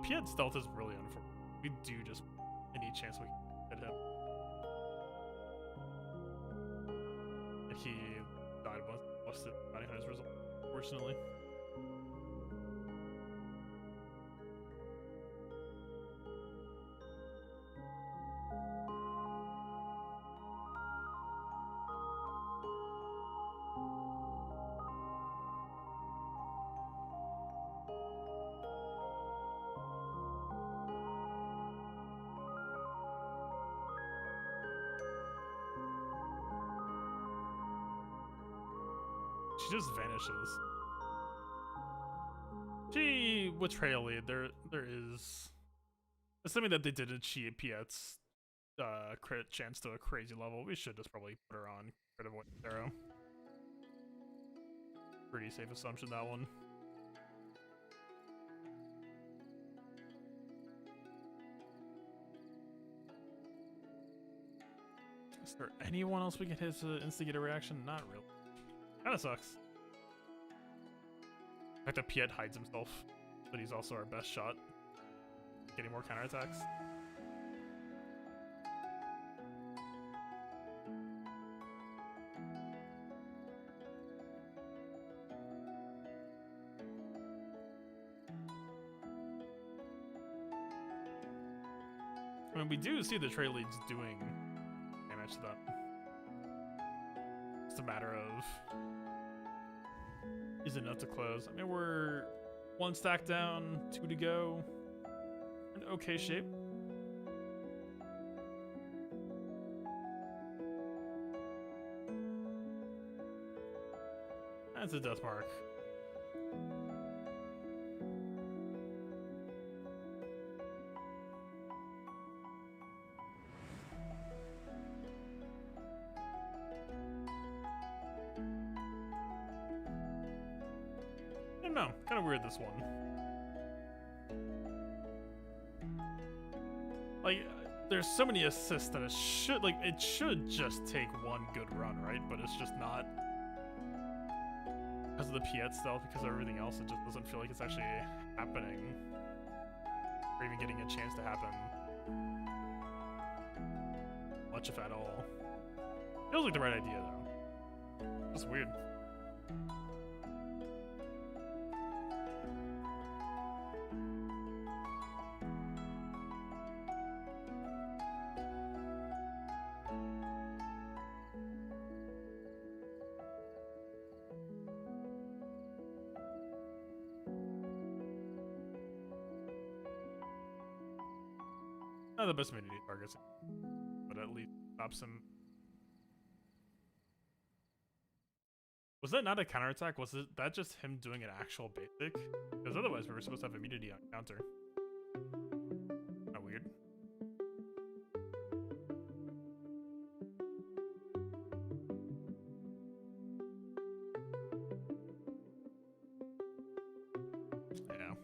Piet stealth is really unfortunate. We do just any chance we can hit him. And he died once the bounty hunter's result, unfortunately. She just vanishes. She with trail lead. There is, assuming that they didn't cheat Piet's crit chance to a crazy level, we should just probably put her on crit avoid arrow. Pretty safe assumption, that one. Is there anyone else we can hit to instigate a reaction? Not really. Kinda sucks. The fact that Piet hides himself, but he's also our best shot. Getting more counterattacks. I mean, we do see the trail leads doing damage to them. It's a matter of, is it enough to close? I mean, we're 1 stack down, 2 to go. In okay shape. That's a death mark. I don't know, kind of weird this one. Like, there's so many assists that it should just take one good run, right? But it's just not. Because of the Piet stealth, because of everything else, it just doesn't feel like it's actually happening. Or even getting a chance to happen. Much if at all. Feels like the right idea, though. Just weird. Not the best immunity targets, but at least stops him. Was that not a counterattack? Was that just him doing an actual basic? Because otherwise we were supposed to have immunity on counter. Kinda weird. Yeah.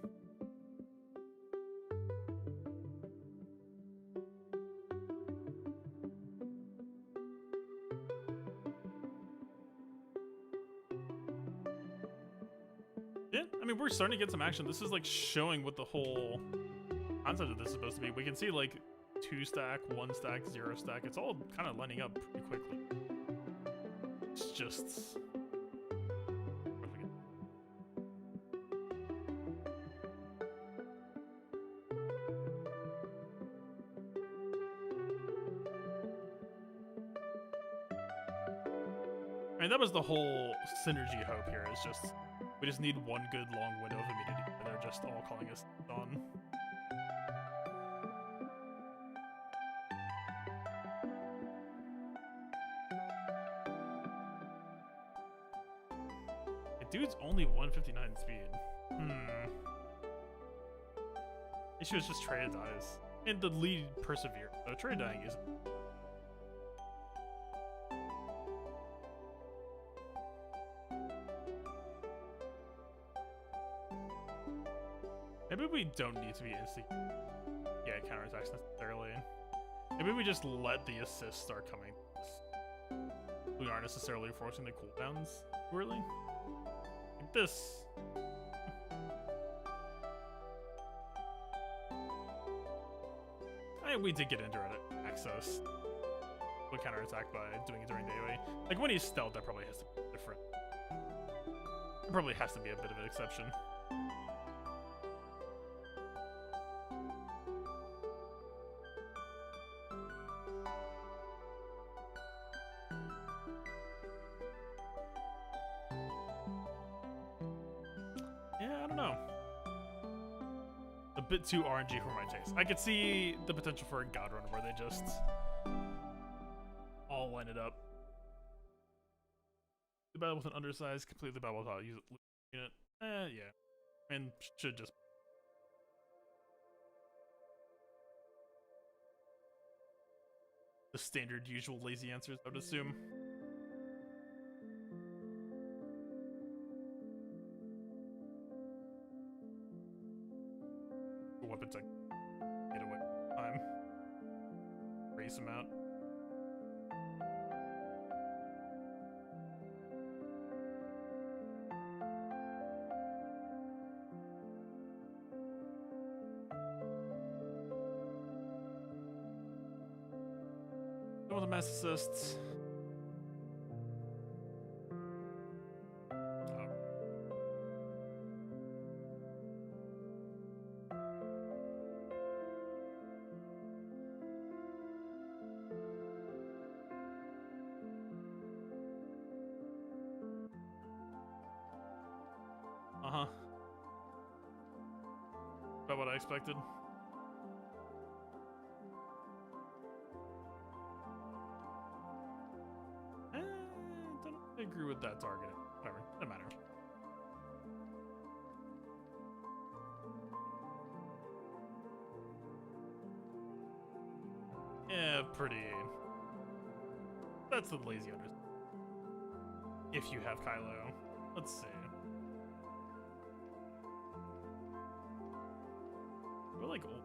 Yeah, I mean, we're starting to get some action. This is like showing what the whole concept of this is supposed to be. We can see like 2 stack, 1 stack, 0 stack. It's all kind of lining up pretty quickly. It's just... I mean, that was the whole synergy hope here, is just, we just need one good long window of immunity, and they're just all calling us on. The dude's only 159 speed. Issue is just Trey dies. And the lead perseveres, so Trey dying isn't. Maybe we don't need to be counterattacks necessarily. Maybe we just let the assists start coming. We aren't necessarily forcing the cooldowns too early. Like this. And we did get indirect access. We'll counterattack by doing it during the AoE. Like when he's stealth, that probably has to be different. It probably has to be a bit of an exception. Yeah, I don't know. A bit too RNG for my taste. I could see the potential for a God Run where they just all line it up. The battle with an undersized, complete the battle without using it. Yeah. And should just. The standard, usual lazy answers, I would assume. Weapon tech. Get away. Time. Race him out. Go with a mass assist. Uh-huh. About what I expected. Don't agree with that target. Whatever, doesn't matter. Yeah, pretty. That's the lazy under. If you have Kylo. Let's see. We're like old.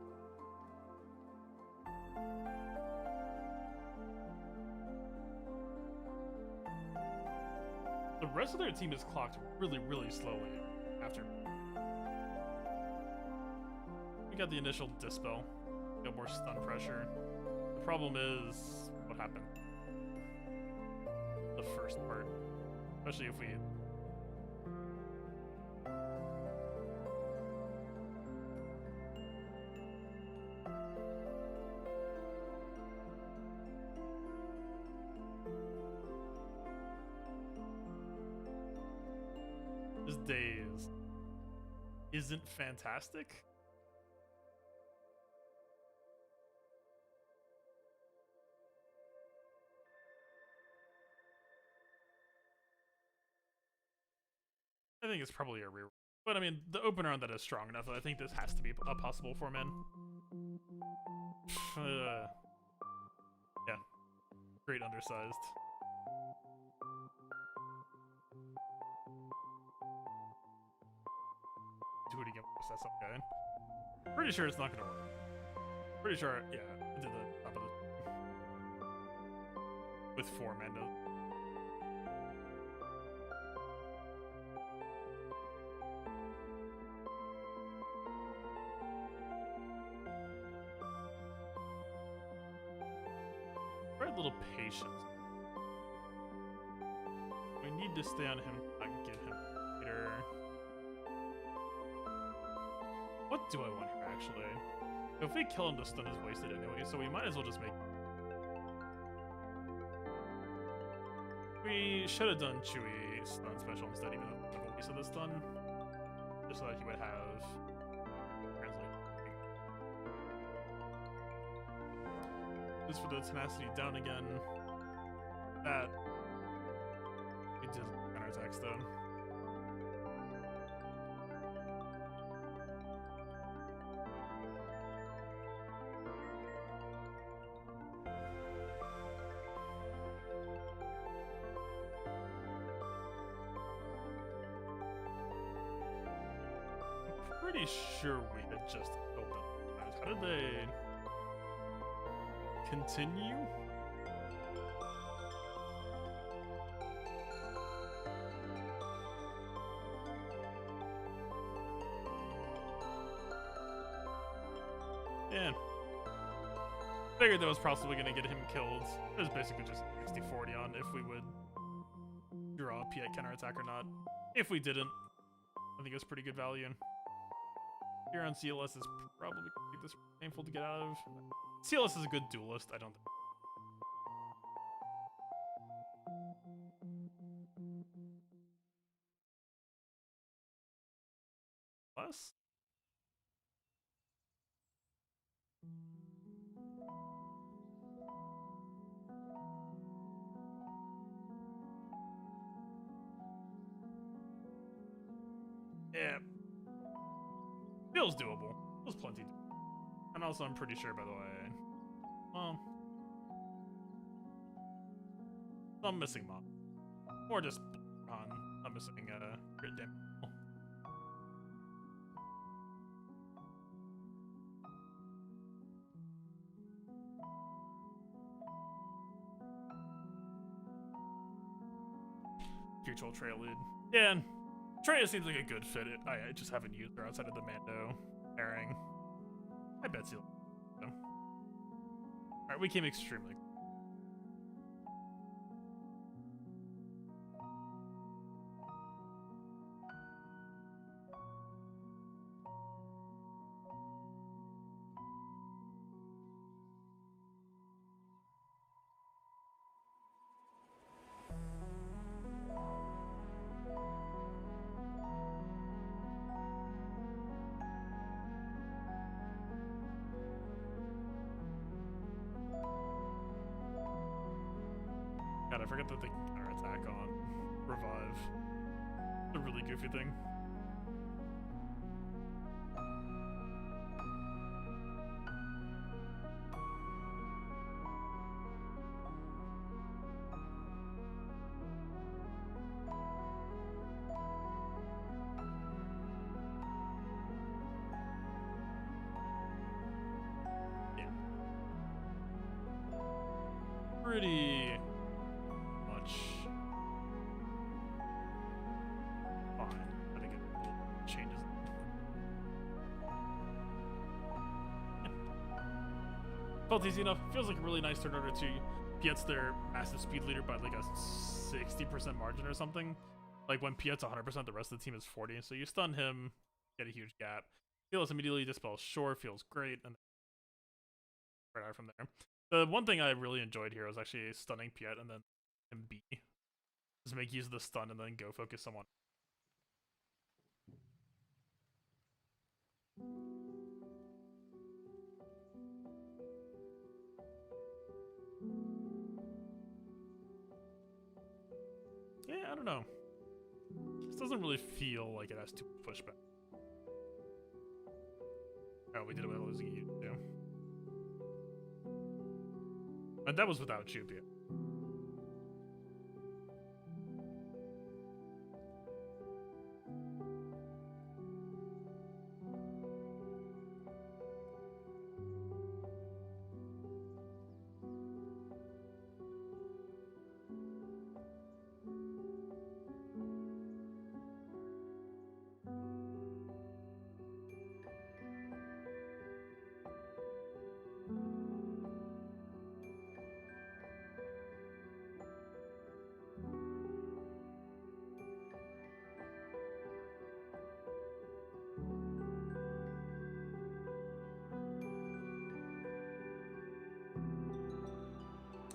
The rest of their team is clocked really, really slowly after. We got the initial dispel. We got more stun pressure. The problem is what happened. The first part. Especially if we this days isn't fantastic. I think it's probably a rear. But I mean, the opener on that is strong enough that I think this has to be a possible 4-man. Yeah. Great undersized. Do it again. That's some guy. Pretty sure it's not gonna work. Pretty sure, yeah, it did the top of the. With 4-man though. Little patience. We need to stay on him, not get him later. What do I want here, actually? If we kill him, the stun is wasted anyway, so we might as well just make. We should have done Chewie stun special instead, even though the waste of the stun, just so that he would have. Just for the tenacity down again. That it did counterattacks though. I'm pretty sure we had just killed them. How did they continue? Yeah. figured that was probably going to get him killed. It was basically just 60-40 on if we would draw a Piet counterattack or not. If we didn't, I think it was pretty good value. Here on CLS is probably going to be this painful to get out of. CLS is a good duelist, I don't think. Less? Yeah. Feels doable. Feels plenty doable. And also, I'm pretty sure, by the way. Well, I'm missing mob. Or just I'm missing crit damage. Mutual Trailid. Yeah, Treya seems like a good fit. I just haven't used her outside of the Mando pairing. I bet she'll. Alright, we came extremely. God, I forgot that they can counterattack on Revive. It's a really goofy thing. Yeah. Pretty much fine. I think it changes. Felt easy enough. Feels like a really nice turn order to Piet's their massive speed leader by like a 60% margin or something. Like when Piet's 100%, the rest of the team is 40. So you stun him, get a huge gap. Feels immediately dispels Shore, feels great, and right out from there. The one thing I really enjoyed here was actually stunning Piet and then him B. Just make use of the stun and then go focus someone. Yeah, I don't know. This doesn't really feel like it has too much pushback. Oh, we did it without losing you too. And that was without you, Piet.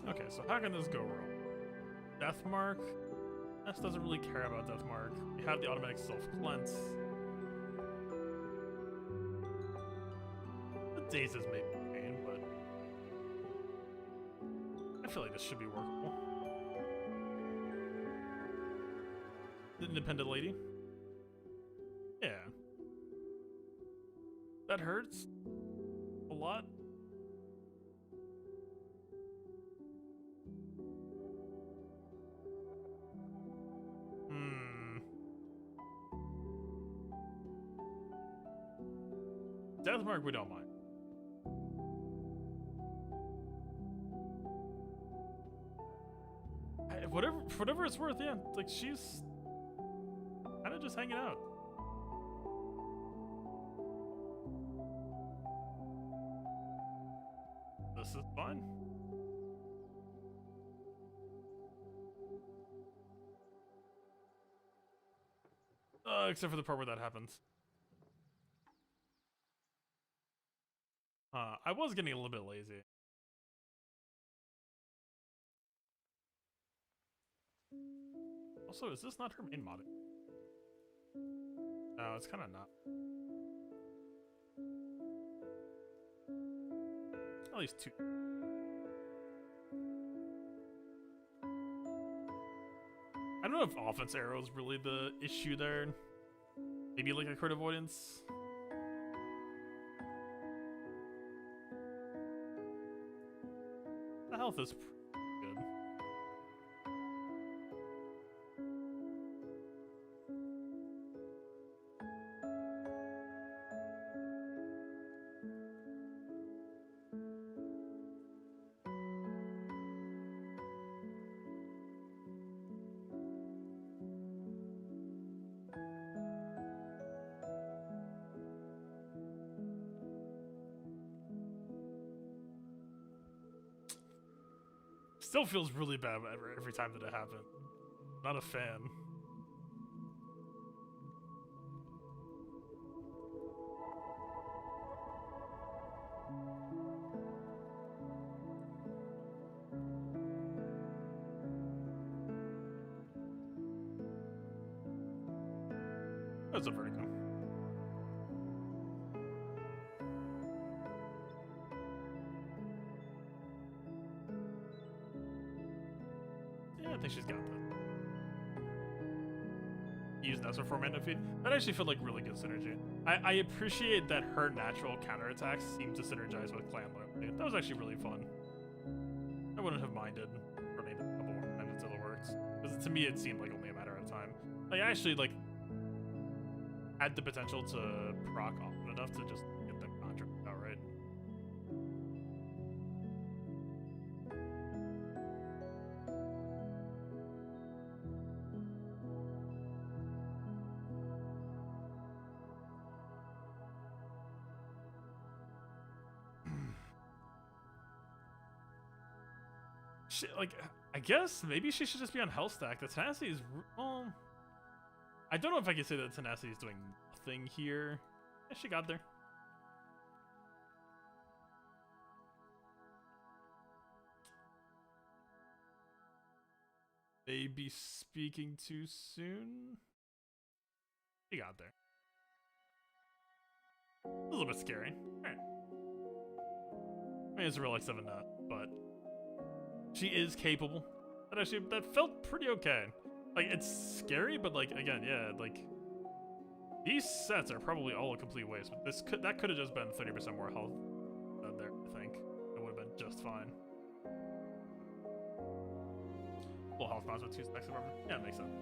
Okay, so how can this go wrong? Deathmark? Ness doesn't really care about Deathmark. We have the automatic self-cleanse. The dazes may be pain, but I feel like this should be workable. The independent lady? Yeah. That hurts a lot. Deathmark, we don't mind. For whatever it's worth, yeah. Like, she's kind of just hanging out. This is fine. Except for the part where that happens. I was getting a little bit lazy. Also, is this not her main mod? No, it's kind of not. At least 2. I don't know if offense arrow is really the issue there. Maybe like a crit avoidance. The health is pretty good. Still feels really bad every time that it happened. Not a fan. That's a vertigo. I think she's got that. Use that for 4 mana feed. That actually felt like really good synergy. I appreciate that her natural counterattacks seem to synergize with clan loyalty. That was actually really fun. I wouldn't have minded running a couple more times until it works. Because to me it seemed like only a matter of time. Like I actually like had the potential to proc often enough to just get the contract outright. Like, I guess maybe she should just be on health stack. The tenacity is, well, I don't know if I can say that tenacity is doing nothing here. Yeah, she got there. Maybe speaking too soon. She got there. A little bit scary. All right. I mean, it's a relic 7 nut, but she is capable. That felt pretty okay. Like, it's scary, but like, again, yeah, like, these sets are probably all a complete waste, but that could have just been 30% more health than there, I think. It would have been just fine. Full health bounce with 2 stacks of armor. Yeah, it makes sense.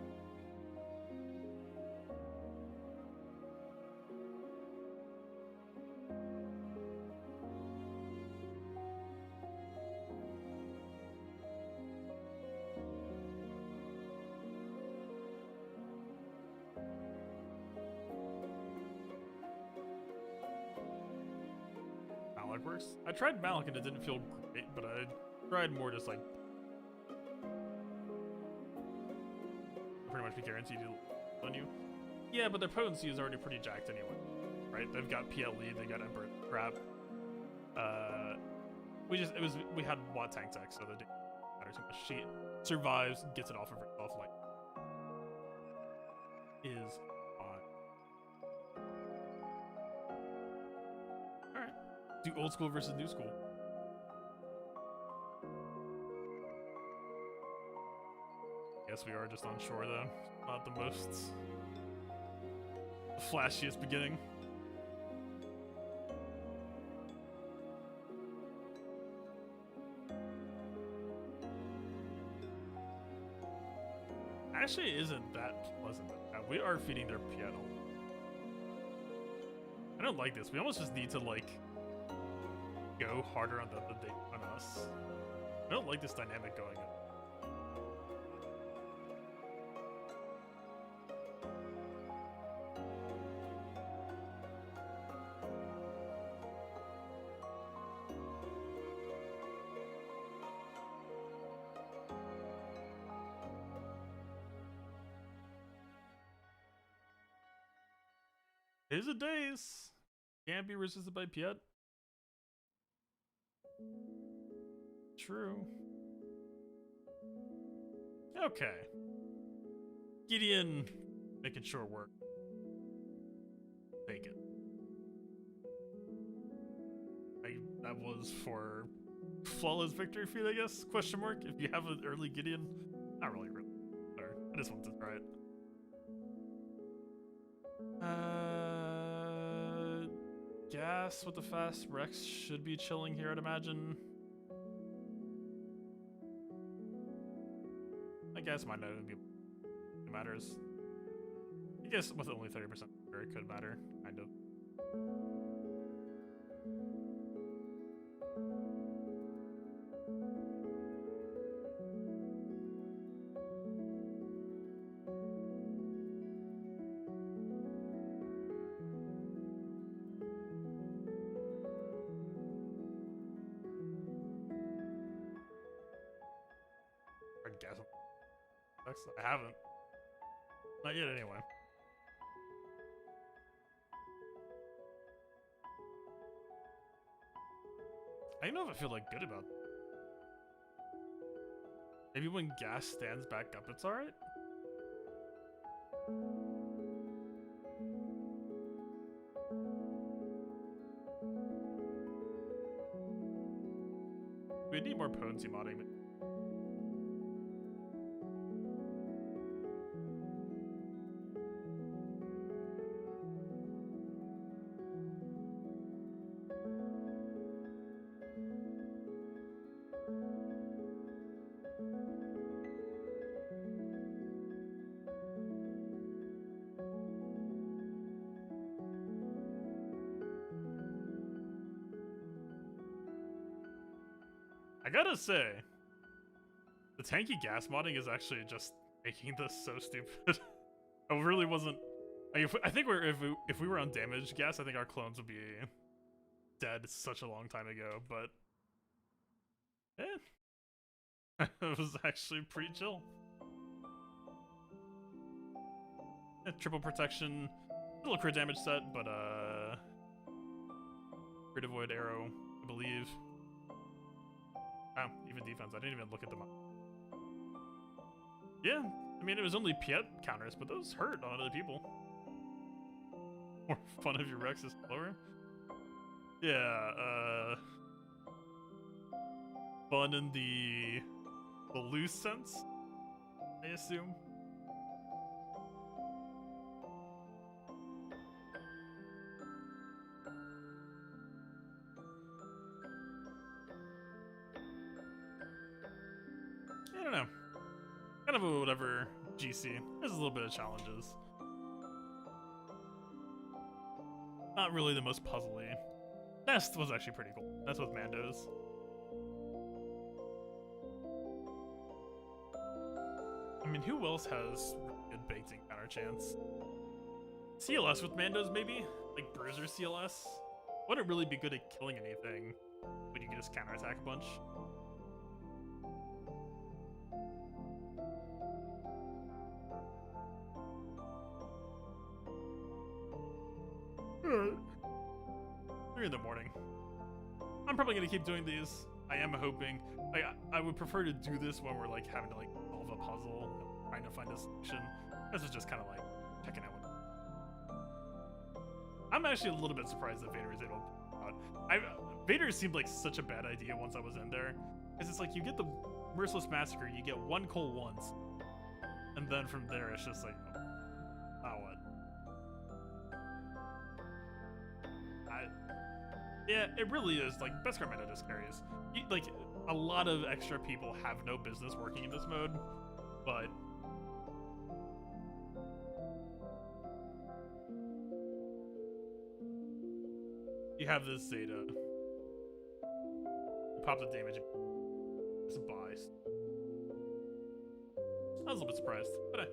Works. I tried Malik and it didn't feel great, but I tried more just like pretty much be guaranteed to on you. Yeah, but their potency is already pretty jacked anyway, right? They've got PLE, they got Emperor crap. We had Watt tank tech, so the didn't matter too much. She survives, gets it off of herself, like is fine. Alright. Do old school versus new school. Guess we are just on shore though. Not the most flashiest beginning. Actually, it isn't that pleasant. We are feeding their piano. I don't like this. We almost just need to like go harder on them than they on us. I don't like this dynamic going on. Days of days. Can't be resisted by Piet. True. Okay. Gideon making sure we're take it. That was for flawless victory feat, I guess? Question mark. If you have an early Gideon, not really. Sorry, I just wanted to try it. Gas with the fast Rex should be chilling here, I'd imagine. I guess might not even be it matters. I guess with only 30% it could matter, kind of. I guess I haven't. Not yet, anyway. I don't know if I feel like good about it. Maybe when gas stands back up, it's alright? We need more potency modding. I gotta say, the tanky gas modding is actually just making this so stupid. I really wasn't. I think if we were on damaged gas, I think our clones would be dead such a long time ago. But it was actually pretty chill. Triple protection, little crit damage set, but crit avoid arrow, I believe. Wow, even defense. I didn't even look at them. Yeah, I mean, it was only Piet counters, but those hurt on other people. More fun if your Rex is slower. Yeah, fun in the loose sense, I assume. I don't know. Kind of a whatever GC. There's a little bit of challenges. Not really the most puzzly. Nest was actually pretty cool. That's with Mandos. I mean, who else has good baked encounter chance? CLS with Mandos, maybe? Like Bruiser CLS? Wouldn't really be good at killing anything, but you can just counterattack a bunch. In the morning. I'm probably gonna keep doing these. I am hoping. Like, I would prefer to do this when we're like having to like solve a puzzle, trying to find a solution. This is just kind of like checking out. I'm actually a little bit surprised that Vader is able to. Vader seemed like such a bad idea once I was in there, because it's like you get the Merciless Massacre, you get one coal once, and then from there it's just like, now what? Yeah, it really is. Like, Beskar meta just carries. Like, a lot of extra people have no business working in this mode, but you have this Zeta. You pop the damage. It's a buys. I was a little bit surprised, but if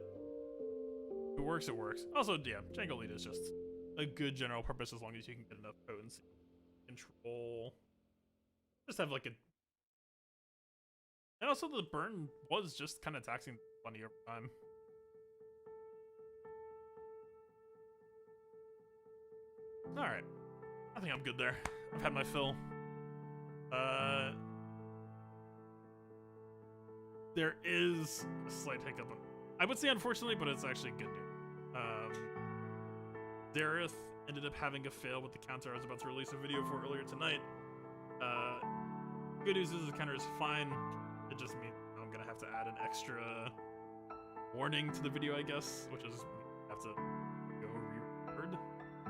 it works, it works. Also, yeah, Django Lead is just a good general purpose as long as you can get enough potency. Control. Just have like a. And also the burn was just kind of taxing funny over time. Alright. I think I'm good there. I've had my fill. There is a slight hiccup. I would say unfortunately, but it's actually good news. Dareth ended up having a fail with the counter I was about to release a video for earlier tonight. Good news is the counter is fine. It just means I'm gonna have to add an extra warning to the video, I guess, which is have to go re-record,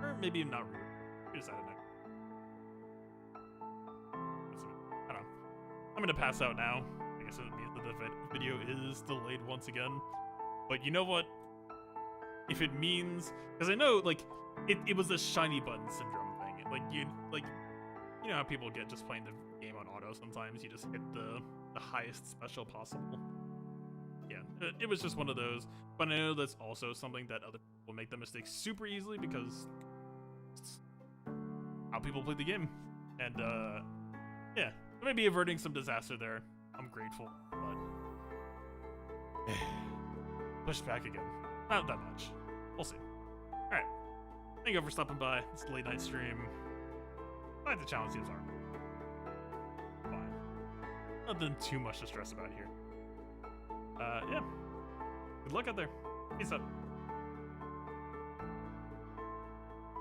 or maybe not re-record. Just add an extra. I don't know. I'm gonna pass out now. I guess it means that the video is delayed once again. But you know what? If it means, because I know like it was a shiny button syndrome thing. You know how people get just playing the game on auto sometimes. You just hit the highest special possible. Yeah, it was just one of those. But I know that's also something that other people make the mistake super easily because it's how people play the game. And yeah, maybe averting some disaster there. I'm grateful, but pushed back again. Not that much. We'll see. Alright. Thank you for stopping by. It's a late night stream. I like the challenge teams are fine. Nothing too much to stress about here. Yeah. Good luck out there. Peace out.